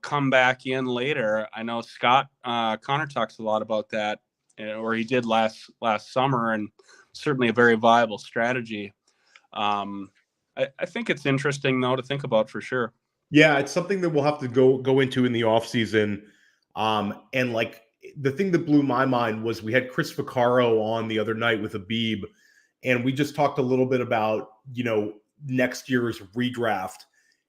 come back in later. I know Scott Connor talks a lot about that, or he did last summer, and certainly a very viable strategy. I think it's interesting though to think about for sure. Yeah, it's something that we'll have to go into in the offseason. And like the thing that blew my mind was we had Chris Vaccaro on the other night with Abib, and we just talked a little bit about next year's redraft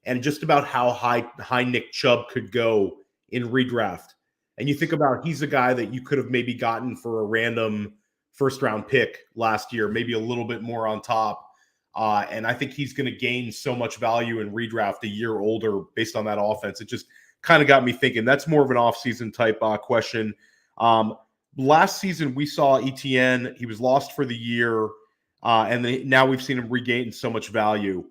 and just about how high Nick Chubb could go in redraft. And you think about, he's a guy that you could have maybe gotten for a random first round pick last year, maybe a little bit more on top. And I think he's going to gain so much value in redraft a year older based on that offense. It just kind of got me thinking. That's more of an offseason type question. Last season, we saw ETN. He was lost for the year, and now we've seen him regain so much value.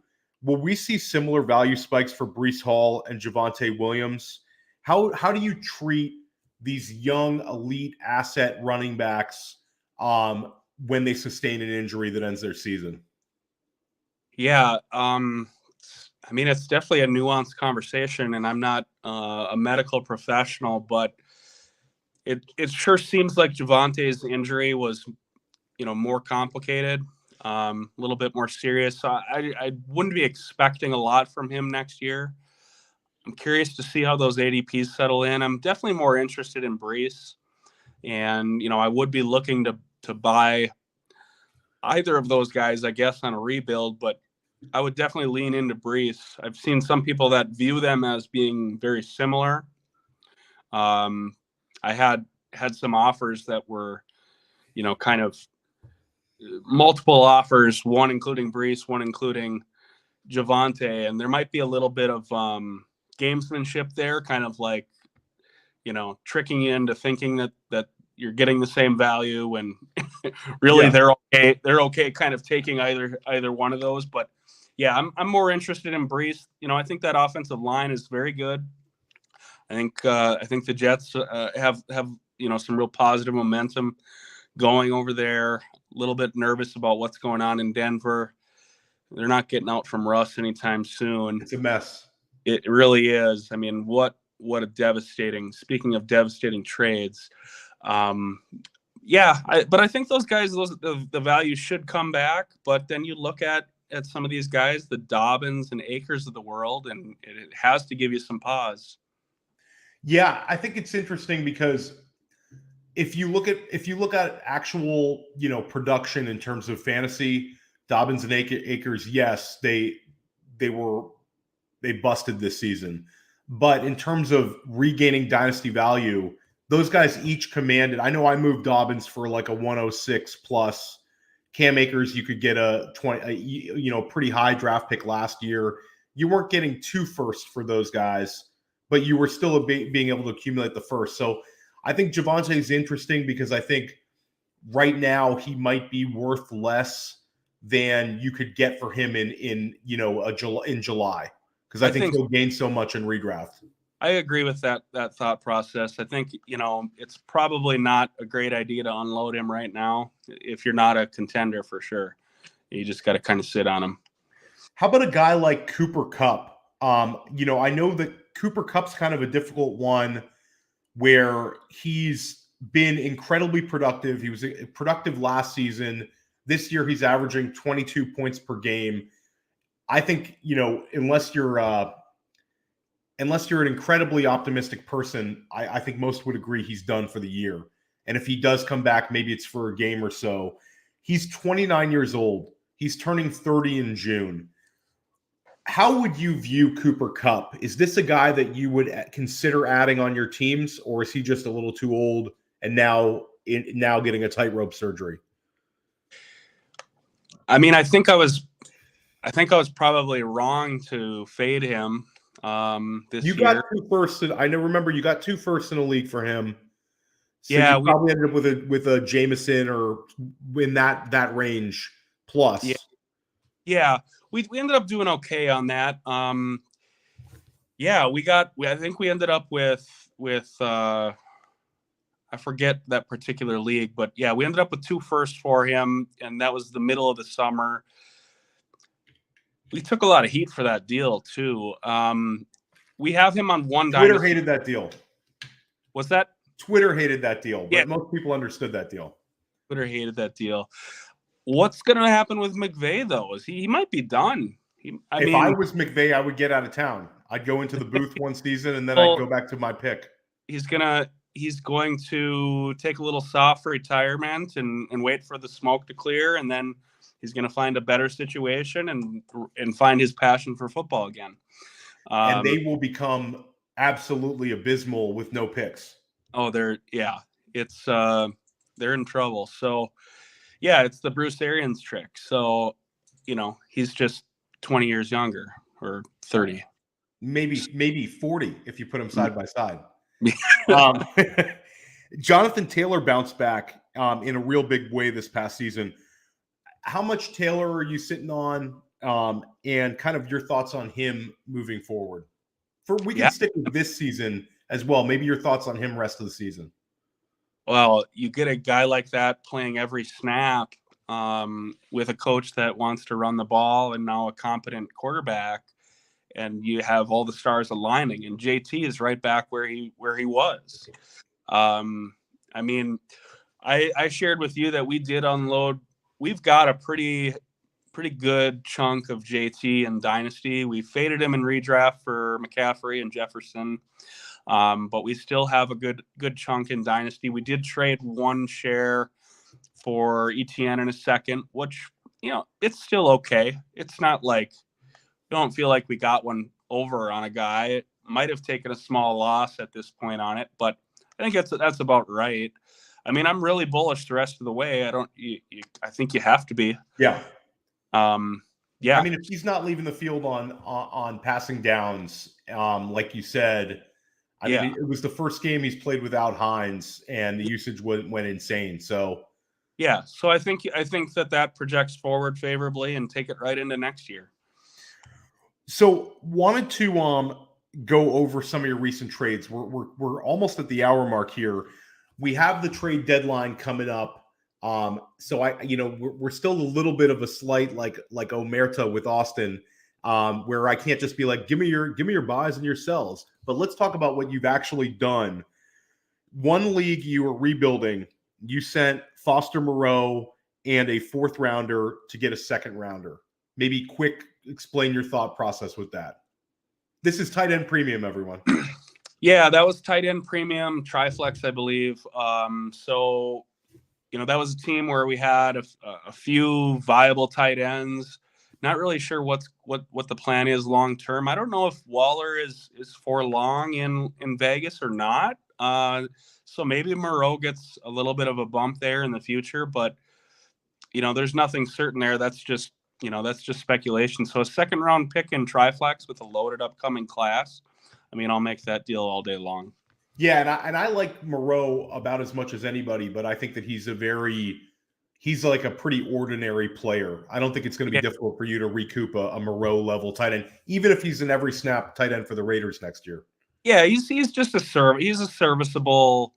Will we see similar value spikes for Breece Hall and Javonte Williams? How do you treat these young elite asset running backs when they sustain an injury that ends their season? Yeah, I mean, it's definitely a nuanced conversation, and I'm not a medical professional, but it sure seems like Javonte's injury was, more complicated, a little bit more serious. So I wouldn't be expecting a lot from him next year. I'm curious to see how those ADPs settle in. I'm definitely more interested in Breece, and I would be looking to buy either of those guys, I guess, on a rebuild, but I would definitely lean into Breece. I've seen some people that view them as being very similar. I had some offers that were, kind of multiple offers, one including Breece, one including Javonte, and there might be a little bit of gamesmanship there, kind of like, tricking you into thinking that you're getting the same value, and really they're okay kind of taking either one of those. But yeah, I'm more interested in Breece. I think that offensive line is very good. I think the Jets have some real positive momentum going over there. A little bit nervous about what's going on in Denver. They're not getting out from Russ anytime soon. It's a mess. It really is. I mean, what a devastating. Speaking of devastating trades, Yeah, but I think those guys, the value should come back. But then you look at some of these guys, the Dobbins and Akers of the world, and it has to give you some pause. Yeah, I think it's interesting because if you look at actual, production in terms of fantasy, Dobbins and Akers, yes, they busted this season. But in terms of regaining dynasty value, those guys each commanded. I know I moved Dobbins for like a 106 plus. Cam Akers, you could get a pretty high draft pick last year. You weren't getting 2 firsts for those guys, but you were still being able to accumulate the first. So I think Javonte is interesting because I think right now he might be worth less than you could get for him in July, because I think he'll gain so much in redraft. I agree with that thought process. I think, it's probably not a great idea to unload him right now if you're not a contender for sure. You just got to kind of sit on him. How about a guy like Cooper Kupp? I know that Cooper Kupp's kind of a difficult one where he's been incredibly productive. He was productive last season. This year he's averaging 22 points per game. I think, unless you're an incredibly optimistic person, I think most would agree he's done for the year. And if he does come back, maybe it's for a game or so. He's 29 years old. He's turning 30 in June. How would you view Cooper Kupp? Is this a guy that you would consider adding on your teams, or is he just a little too old and now getting a tightrope surgery? I mean, I think I was probably wrong to fade him this year. You got 2 firsts. Remember you got 2 firsts in a league for him. So yeah, you probably ended up with a Jameson or in that range plus. Yeah. We ended up doing okay on that. I think we ended up with I forget that particular league, but yeah, we ended up with 2 firsts for him, and that was the middle of the summer. We took a lot of heat for that deal too. We have him on one. Twitter hated that deal. What's that? Twitter hated that deal, but most people understood that deal. Twitter hated that deal. What's going to happen with McVay though? Is he might be done? If I was McVay, I would get out of town. I'd go into the booth one season and then I'd go back to my pick. He's going to take a little soft retirement and wait for the smoke to clear, and then he's going to find a better situation and find his passion for football again. And they will become absolutely abysmal with no picks. Oh, they're in trouble. So, yeah, it's the Bruce Arians trick. So, he's just 20 years younger or 30. Maybe 40 if you put them side by side. Jonathan Taylor bounced back in a real big way this past season. How much Taylor are you sitting on, and kind of your thoughts on him moving forward? We can stick with this season as well. Maybe your thoughts on him rest of the season. Well, you get a guy like that playing every snap with a coach that wants to run the ball and now a competent quarterback, and you have all the stars aligning, and JT is right back where he was. I mean, I shared with you that we did unload. We've got a pretty good chunk of JT in Dynasty. We faded him in redraft for McCaffrey and Jefferson, but we still have a good chunk in Dynasty. We did trade 1 share for ETN in a second, which, it's still okay. It's not like we don't feel like we got one over on a guy. It might have taken a small loss at this point on it, but I think that's about right. I mean, I'm really bullish the rest of the way. I think you have to be. Yeah. Yeah. I mean, if he's not leaving the field on passing downs, like you said, I mean, it was the first game he's played without Hines, and the usage went insane. So, yeah. So I think that projects forward favorably and take it right into next year. So wanted to go over some of your recent trades. We're almost at the hour mark here. We have the trade deadline coming up. So we're still a little bit of a slight like Omerta with Austin, where I can't just be like, give me your buys and your sells. But let's talk about what you've actually done. One league you were rebuilding, you sent Foster Moreau and a 4th rounder to get a 2nd rounder. Maybe quick explain your thought process with that. This is tight end premium, everyone. Yeah, that was tight end premium, Triflex, I believe. So, that was a team where we had a few viable tight ends. Not really sure what the plan is long term. I don't know if Waller is for long in Vegas or not. So maybe Moreau gets a little bit of a bump there in the future, but there's nothing certain there. That's just speculation. So a 2nd round pick in Triflex with a loaded upcoming class. I mean, I'll make that deal all day long. Yeah, and I like Moreau about as much as anybody, but I think that he's like a pretty ordinary player. I don't think it's going to be difficult for you to recoup a Moreau level tight end, even if he's in every snap tight end for the Raiders next year. Yeah, he's just he's a serviceable,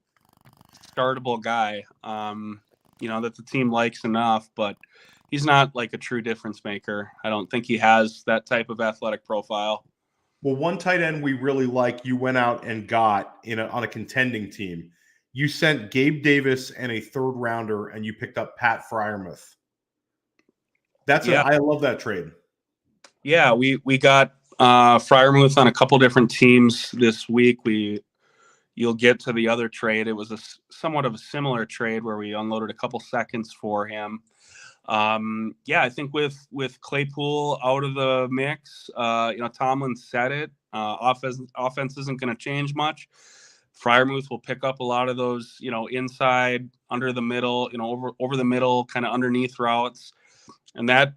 startable guy. That the team likes enough, but he's not like a true difference maker. I don't think he has that type of athletic profile. Well, one tight end we really like, you went out and got on a contending team. You sent Gabe Davis and a 3rd rounder, and you picked up Pat Freiermuth. I love that trade. Yeah, we got Freiermuth on a couple different teams this week. You'll get to the other trade. It was somewhat of a similar trade where we unloaded a couple seconds for him. I think with Claypool out of the mix, Tomlin said it. Offense isn't going to change much. Freiermuth will pick up a lot of those, inside, under the middle, over the middle, kind of underneath routes, and that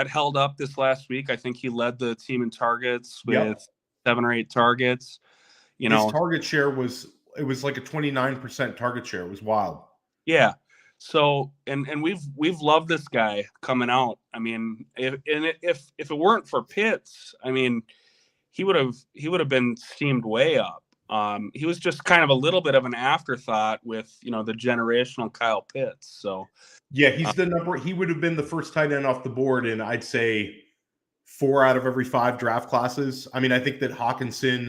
held up this last week. I think he led the team in targets with 7 or 8 targets. His target share was like a 29% target share. It was wild. Yeah. So and we've loved this guy coming out. I mean, if it weren't for Pitts, I mean, he would have been steamed way up. He was just kind of a little bit of an afterthought with the generational Kyle Pitts. So yeah, he's the number. He would have been the first tight end off the board in, I'd say, 4 out of every 5 draft classes. I mean, I think that Hawkinson,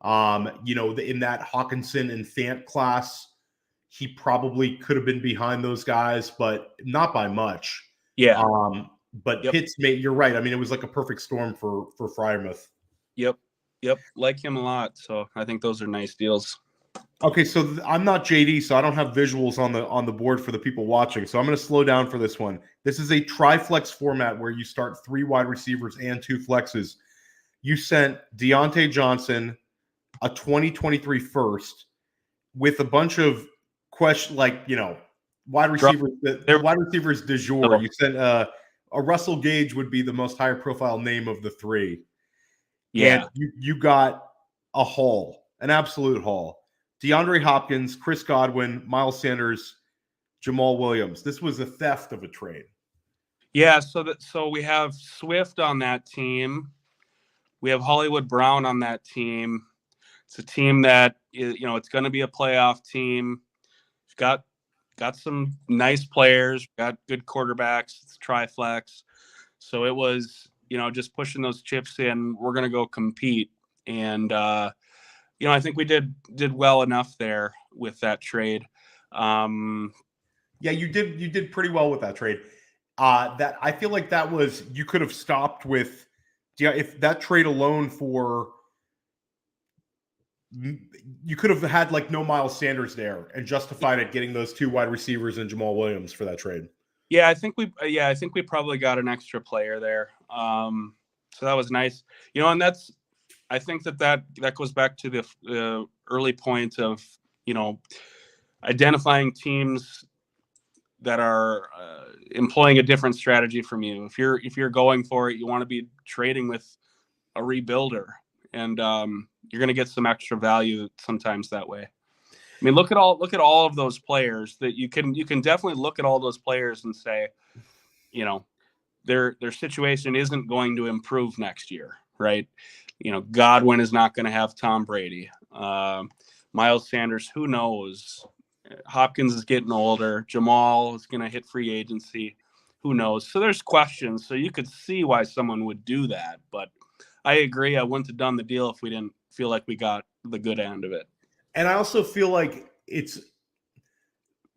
in that Hawkinson and Fant class, he probably could have been behind those guys, but not by much. Yeah. But Pitts you're right. I mean, it was like a perfect storm for Freiermuth. Yep. Like him a lot. So I think those are nice deals. Okay, so I'm not JD, so I don't have visuals on the board for the people watching. So I'm going to slow down for this one. This is a tri-flex format where you start 3 wide receivers and 2 flexes. You sent Deontay Johnson a 2023 first with a bunch of wide receivers. Wide receivers du jour. You sent a Russell Gage would be the most higher profile name of the 3. Yeah, and you got a haul, an absolute haul. DeAndre Hopkins, Chris Godwin, Miles Sanders, Jamal Williams. This was a theft of a trade. Yeah, so we have Swift on that team. We have Hollywood Brown on that team. It's a team that it's going to be a playoff team. It's got some nice players, got good quarterbacks. It's Triflex. So it was, just pushing those chips in. We're going to go compete. And, I think we did well enough there with that trade. Yeah, you did pretty well with that trade. That I feel like that was, you could have stopped with, if that trade alone you could have had like no Miles Sanders there and justified it getting those 2 wide receivers and Jamal Williams for that trade. Yeah, I think we probably got an extra player there. So that was nice. And I think that goes back to the early point of, identifying teams that are employing a different strategy from you. If you're going for it, you want to be trading with a rebuilder, and you're going to get some extra value sometimes that way. I mean, look at all of those players that you can definitely look at all those players and say, their situation isn't going to improve next year, right? Godwin is not going to have Tom Brady. Miles Sanders, who knows? Hopkins is getting older. Jamal is going to hit free agency. Who knows? So there's questions. So you could see why someone would do that. But I agree. I wouldn't have done the deal if we didn't feel like we got the good end of it. And I also feel like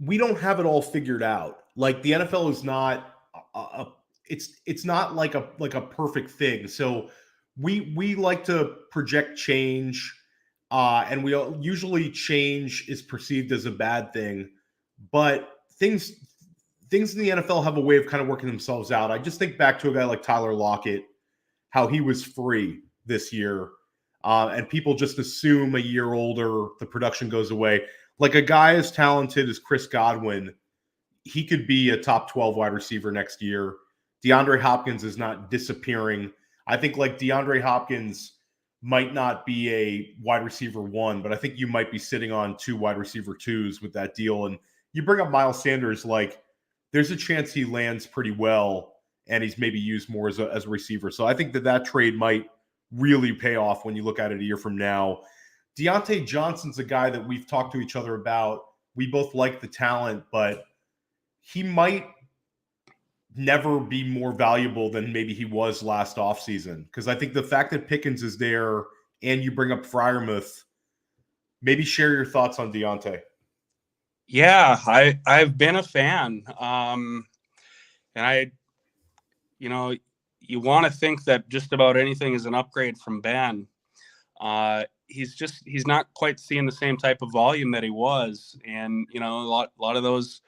we don't have it all figured out. Like the NFL is not it's not like a perfect thing. So we like to project change, and we usually change is perceived as a bad thing, but things in the NFL have a way of kind of working themselves out. I just think back to a guy like Tyler Lockett, how he was free this year, and people just assume a year older the production goes away. Like a guy as talented as Chris Godwin, he could be a top 12 wide receiver next year. DeAndre Hopkins is not disappearing. I think like DeAndre Hopkins might not be a wide receiver 1, but I think you might be sitting on 2 wide receiver 2s with that deal. And you bring up Miles Sanders, like there's a chance he lands pretty well and he's maybe used more as a receiver. So I think that trade might really pay off when you look at it a year from now. Deontay Johnson's a guy that we've talked to each other about. We both like the talent, but he might never be more valuable than maybe he was last offseason. Because I think the fact that Pickens is there and you bring up Freiermuth, maybe share your thoughts on Deontay. Yeah, I've been a fan. And you want to think that just about anything is an upgrade from Ben. He's not quite seeing the same type of volume that he was. And, a lot of those,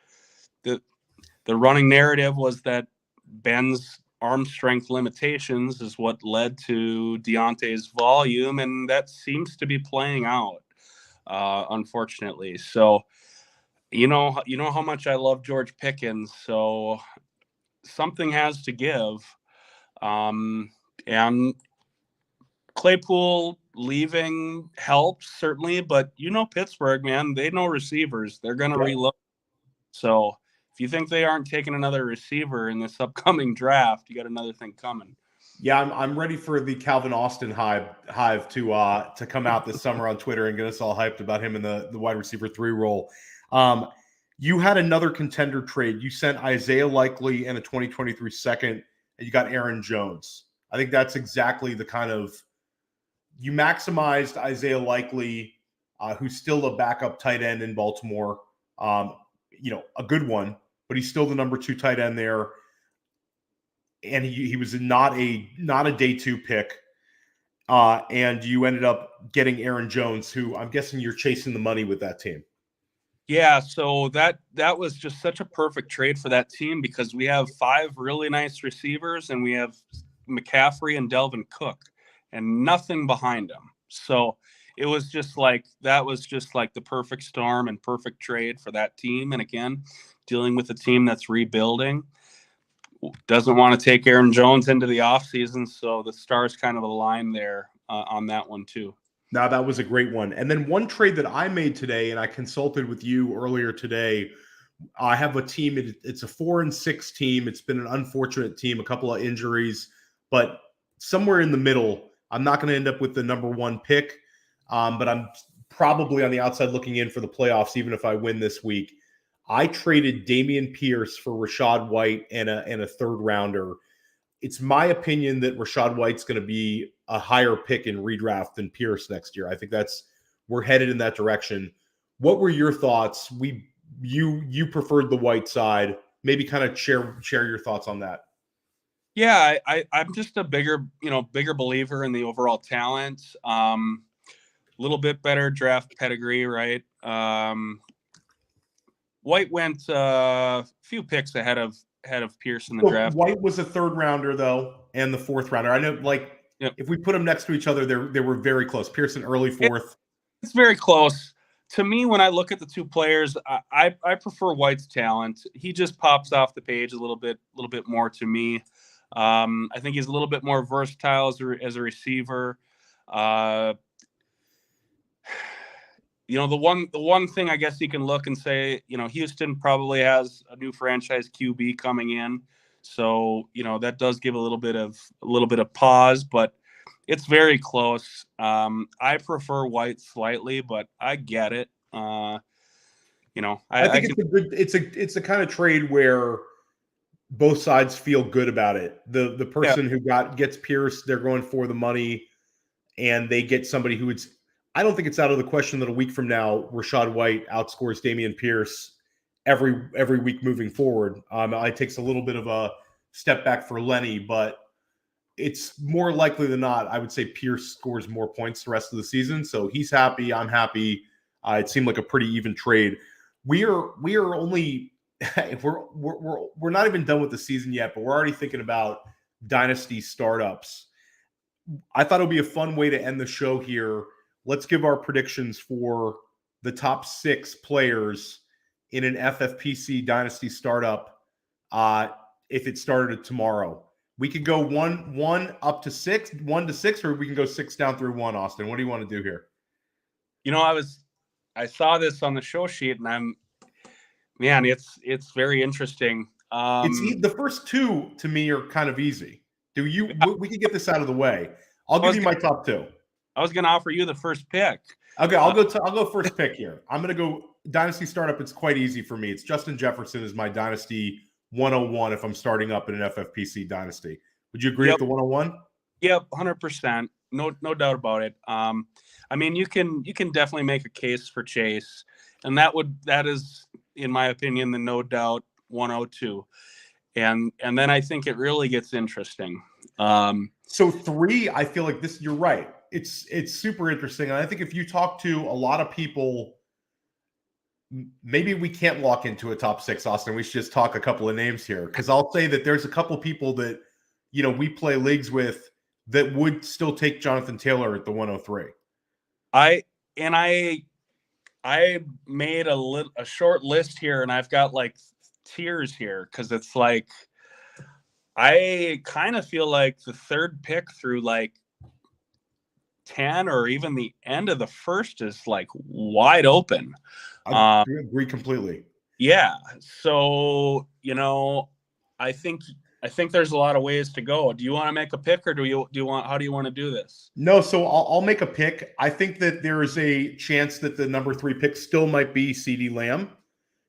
the running narrative was that Ben's arm strength limitations is what led to Deontay's volume. And that seems to be playing out, unfortunately. So, you know how much I love George Pickens. So something has to give. And Claypool leaving helps certainly, but Pittsburgh, man, they know receivers. They're going to reload. So if you think they aren't taking another receiver in this upcoming draft, you got another thing coming. Yeah, I'm ready for the Calvin Austin hive to come out this summer on Twitter and get us all hyped about him in the wide receiver 3 role. You had another contender trade. You sent Isaiah Likely and a 2023 second, and you got Aaron Jones. I think that's exactly the kind of – you maximized Isaiah Likely, who's still a backup tight end in Baltimore, a good one, but he's still the number 2 tight end there. And he was not a day 2 pick. And you ended up getting Aaron Jones, who I'm guessing you're chasing the money with that team. Yeah, so that was just such a perfect trade for that team because we have 5 really nice receivers and we have McCaffrey and Delvin Cook and nothing behind them. So it was just like the perfect storm and perfect trade for that team. And again, dealing with a team that's rebuilding, doesn't want to take Aaron Jones into the offseason. So the stars kind of align there on that one too. Now, that was a great one. And then one trade that I made today, and I consulted with you earlier today, I have a team. It's a 4-6 team. It's been an unfortunate team, a couple of injuries, but somewhere in the middle. I'm not going to end up with the number 1 pick, but I'm probably on the outside looking in for the playoffs, even if I win this week. I traded Dameon Pierce for Rachaad White and a 3rd rounder. It's my opinion that Rachaad White's going to be a higher pick in redraft than Pierce next year. I think we're headed in that direction. What were your thoughts? You preferred the White side. Maybe kind of share your thoughts on that. Yeah, I'm just a bigger believer in the overall talent. A little bit better draft pedigree, right? White went a few picks ahead of Pierce in the draft. White was a 3rd rounder though, and the 4th rounder. I know, if we put them next to each other, they were very close. Pierce an early 4th. It's very close. To me, when I look at the 2 players, I prefer White's talent. He just pops off the page a little bit more to me. I think he's a little bit more versatile as a receiver. The one thing I guess you can look and say, Houston probably has a new franchise QB coming in. So, that does give a little bit of pause, but it's very close. I prefer White slightly, but I get it. I think it's a kind of trade where both sides feel good about it. The person who gets Pierce, they're going for the money, and they get somebody who I don't think it's out of the question that a week from now, Rachaad White outscores Dameon Pierce every week moving forward. It takes a little bit of a step back for Lenny, but it's more likely than not, I would say Pierce scores more points the rest of the season. So he's happy. I'm happy. It seemed like a pretty even trade. We are only we're not even done with the season yet, but we're already thinking about Dynasty startups. I thought it would be a fun way to end the show here. Let's give our predictions for the top 6 players in an FFPC Dynasty startup if it started tomorrow. We could go one up to 6, 1 to 6, or we can go 6 down through 1. Austin, what do you want to do here? I saw this on the show sheet, and it's very interesting. The first 2 to me are kind of easy. We can get this out of the way. I'll give you my top 2. I was going to offer you the first pick. Okay, I'll go first pick here. I'm going to go Dynasty startup. It's quite easy for me. It's Justin Jefferson is my Dynasty 101 if I'm starting up in an FFPC Dynasty. Would you agree with the 101? Yep, 100%. No doubt about it. You can definitely make a case for Chase, and that is, in my opinion, the no doubt 102. And then I think it really gets interesting. So 3, I feel like this. You're right. It's super interesting, and I think if you talk to a lot of people, maybe we can't walk into a top 6, Austin. We should just talk a couple of names here, because I'll say that there's a couple people that we play leagues with that would still take Jonathan Taylor at the 103. I made a short list here, and I've got like tiers here, because it's like I kind of feel like the 3rd pick through like 10 or even the end of the 1st is like wide open. I agree completely. Yeah. So, I think there's a lot of ways to go. Do you want to make a pick, or how do you want to do this? No, so I'll make a pick. I think that there is a chance that the number 3 pick still might be CeeDee Lamb,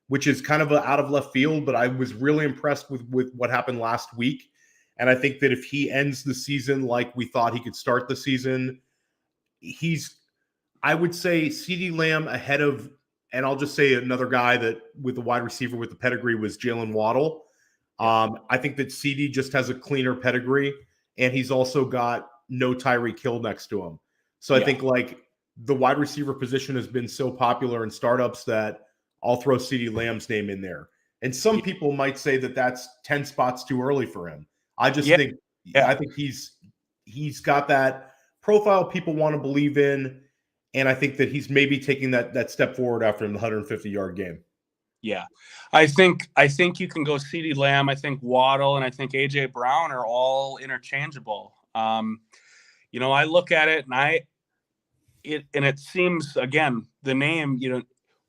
which is kind of out of left field, but I was really impressed with what happened last week. And I think that if he ends the season like we thought he could start the season, I would say CeeDee Lamb ahead of, and I'll just say another guy that with the wide receiver with the pedigree was Jalen Waddle. I think that CeeDee just has a cleaner pedigree, and he's also got no Tyreek Hill next to him. So I think like the wide receiver position has been so popular in startups that I'll throw CeeDee Lamb's name in there. And some people might say that that's 10 spots too early for him. I just think I think he's got that profile people want to believe in, and I think that he's maybe taking that step forward after the 150-yard game. Yeah, I think you can go CeeDee Lamb. I think Waddle and I think AJ Brown are all interchangeable. I look at it and it seems, again, the name,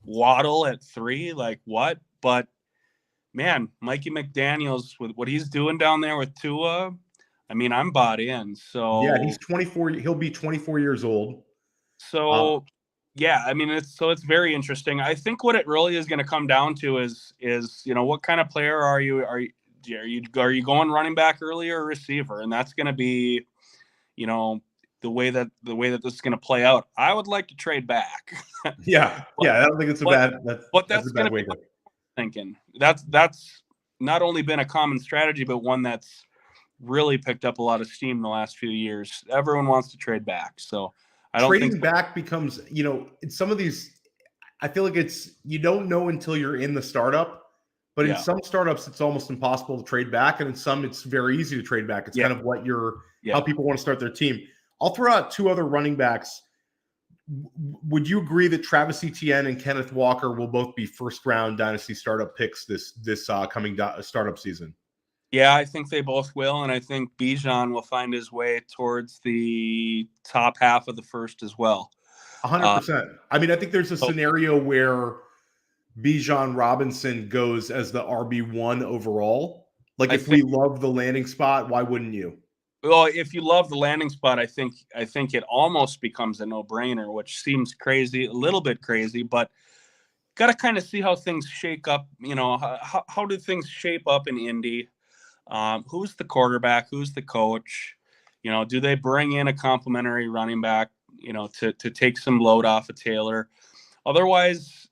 Waddle at 3, like what? But man, Mikey McDaniels with what he's doing down there with Tua, I'm bought in. So yeah, he's 24. He'll be 24 years old. So it's very interesting. I think what it really is going to come down to is what kind of player are you? Are you going running back early or receiver? And that's going to be, the way that this is going to play out. I would like to trade back. Yeah, I don't think it's that's a bad way to thinking. That's not only been a common strategy, but one that's really picked up a lot of steam in the last few years. Everyone wants to trade back, so I don't trading think back becomes, in some of these, I feel like you don't know until you're in the startup. But in some startups, it's almost impossible to trade back, and in some, it's very easy to trade back. It's kind of what how people want to start their team. I'll throw out 2 other running backs. Would you agree that Travis Etienne and Kenneth Walker will both be first-round Dynasty startup picks this coming startup season? Yeah, I think they both will, and I think Bijan will find his way towards the top half of the first as well. 100%. I think there's a scenario where Bijan Robinson goes as the RB1 overall. Like, if we love the landing spot, why wouldn't you? Well, if you love the landing spot, I think it almost becomes a no-brainer, which seems crazy, a little bit crazy, but got to kind of see how things shake up. How do things shape up in Indy? Who's the quarterback? Who's the coach? Do they bring in a complimentary running back, to take some load off of Taylor? Otherwise,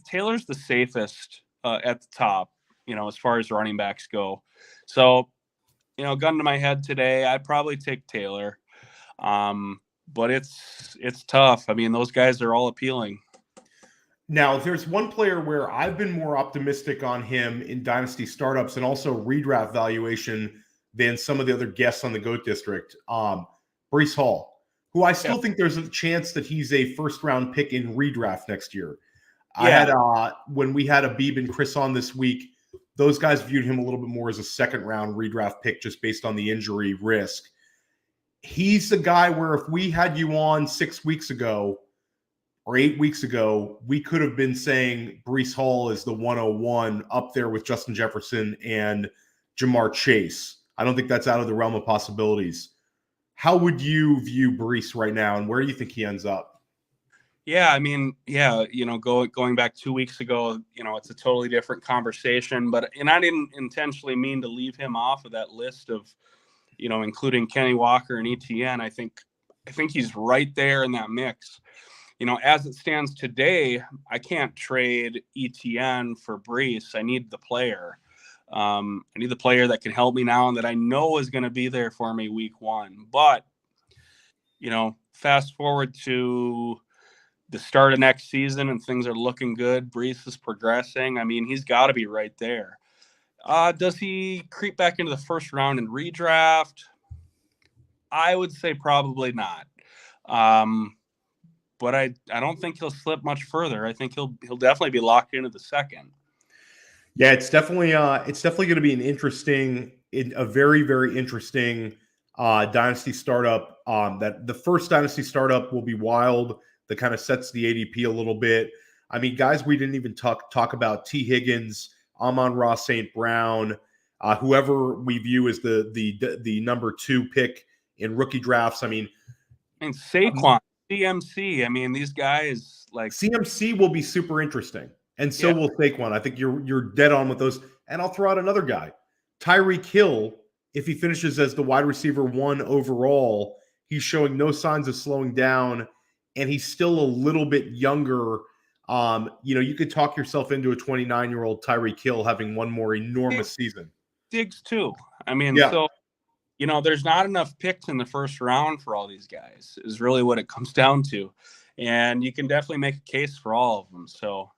Taylor's the safest at the top, as far as running backs go. So, gun to my head today, I'd probably take Taylor. But it's tough. I mean, those guys are all appealing. Now, there's one player where I've been more optimistic on him in Dynasty startups and also redraft valuation than some of the other guests on the GOAT District. Breece Hall, who I still think there's a chance that he's a first-round pick in redraft next year. Yeah. I had when we had Abib and Chris on this week, those guys viewed him a little bit more as a second-round redraft pick just based on the injury risk. He's the guy where if we had you on 6 weeks ago or 8 weeks ago, we could have been saying Breece Hall is the 101 up there with Justin Jefferson and Jamar Chase. I don't think that's out of the realm of possibilities. How would you view Breece right now, and where do you think he ends up? Yeah, I mean, going back 2 weeks ago, it's a totally different conversation. And I didn't intentionally mean to leave him off of that list of, including Kenny Walker and ETN. I think he's right there in that mix. As it stands today, I can't trade ETN for Breece. I need the player. I need the player that can help me now and that I know is going to be there for me week 1. But, fast forward to the start of next season and things are looking good. Breece is progressing. I mean, he's got to be right there. Does he creep back into the first round in redraft? I would say probably not. But I don't think he'll slip much further. I think he'll definitely be locked into the second. Yeah, it's definitely going to be a very, very interesting dynasty startup. That the first dynasty startup will be wild. That kind of sets the ADP a little bit. I mean, guys, we didn't even talk about T. Higgins, Amon-Ra St. Brown, whoever we view as the number 2 pick in rookie drafts. I mean Saquon, CMC. I mean, these guys like CMC will be super interesting, and so will Saquon. I think you're dead on with those. And I'll throw out another guy, Tyreek Hill. If he finishes as the wide receiver 1 overall, he's showing no signs of slowing down. And he's still a little bit younger. You could talk yourself into a 29-year-old Tyreek Hill having one more enormous season. Diggs too. I mean, so there's not enough picks in the first round for all these guys. Is really what it comes down to, and you can definitely make a case for all of them. So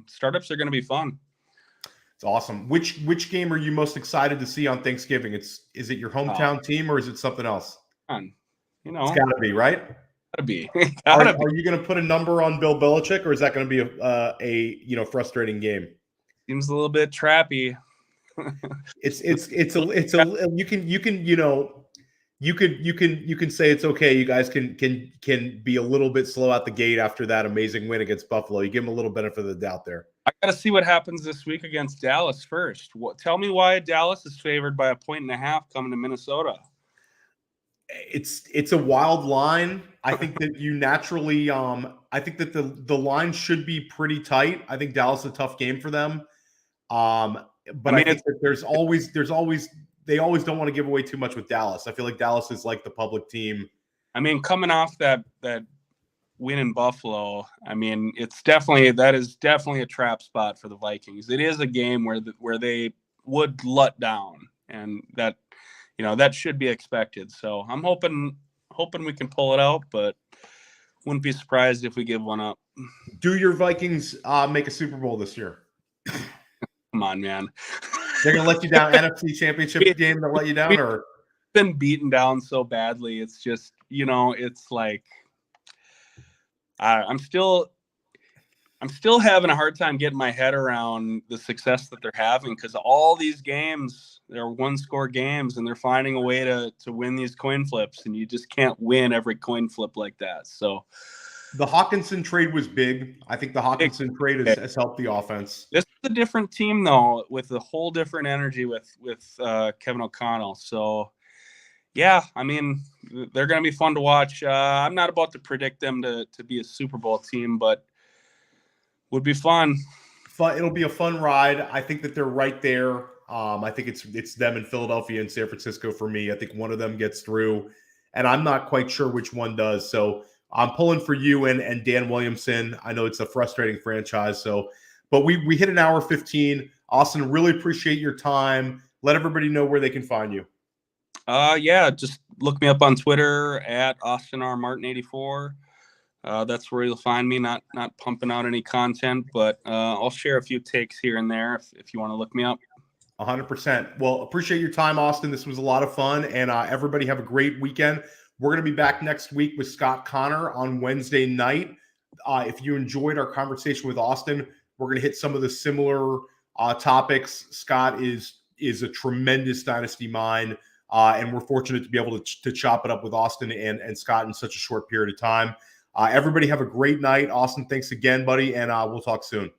startups are going to be fun. It's awesome. Which game are you most excited to see on Thanksgiving? Is it your hometown team or is it something else? It's got to be, right? Gotta be. Are you going to put a number on Bill Belichick, or is that going to be a frustrating game? Seems a little bit trappy. You can say it's okay. You guys can be a little bit slow out the gate after that amazing win against Buffalo. You give them a little benefit of the doubt there. I got to see what happens this week against Dallas first. Tell me why Dallas is favored by 1.5 coming to Minnesota. It's a wild line. I think that you naturally I think that the line should be pretty tight. I think Dallas is a tough game for them. But I think that there's always they always don't want to give away too much with Dallas. I feel like Dallas is like the public team. I mean, coming off that win in Buffalo, I mean, that is definitely a trap spot for the Vikings. It is a game where they would let down, and that that should be expected. So I'm hoping we can pull it out, but wouldn't be surprised if we give one up. Do your Vikings make a Super Bowl this year? Come on, man. They're going to let you down. NFC Championship game to let you down, or been beaten down so badly. It's just, it's like I'm still having a hard time getting my head around the success that they're having, because all these games, they're 1-score games, and they're finding a way to win these coin flips, and you just can't win every coin flip like that. So the Hawkinson trade was big. I think the Hawkinson trade has helped the offense. This is a different team, though, with a whole different energy with Kevin O'Connell. So, yeah, I mean, they're going to be fun to watch. I'm not about to predict them to be a Super Bowl team, but would be fun. It'll be a fun ride. I think that they're right there. I think it's them in Philadelphia and San Francisco for me. I think one of them gets through, and I'm not quite sure which one does. So I'm pulling for you and Dan Williamson. I know it's a frustrating franchise, But we hit an hour 15. Austin, really appreciate your time. Let everybody know where they can find you. Yeah, just look me up on Twitter at AUSTiN_Martin84. That's where you'll find me. Not pumping out any content, but I'll share a few takes here and there if you want to look me up. 100%. Well, appreciate your time, Austin. This was a lot of fun, and everybody have a great weekend. We're going to be back next week with Scott Connor on Wednesday night. If you enjoyed our conversation with Austin, we're going to hit some of the similar topics. Scott is a tremendous Dynasty mind, and we're fortunate to be able to chop it up with Austin and Scott in such a short period of time. Everybody have a great night. Austin, thanks again, buddy, and we'll talk soon.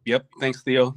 Yep. Thanks, Theo.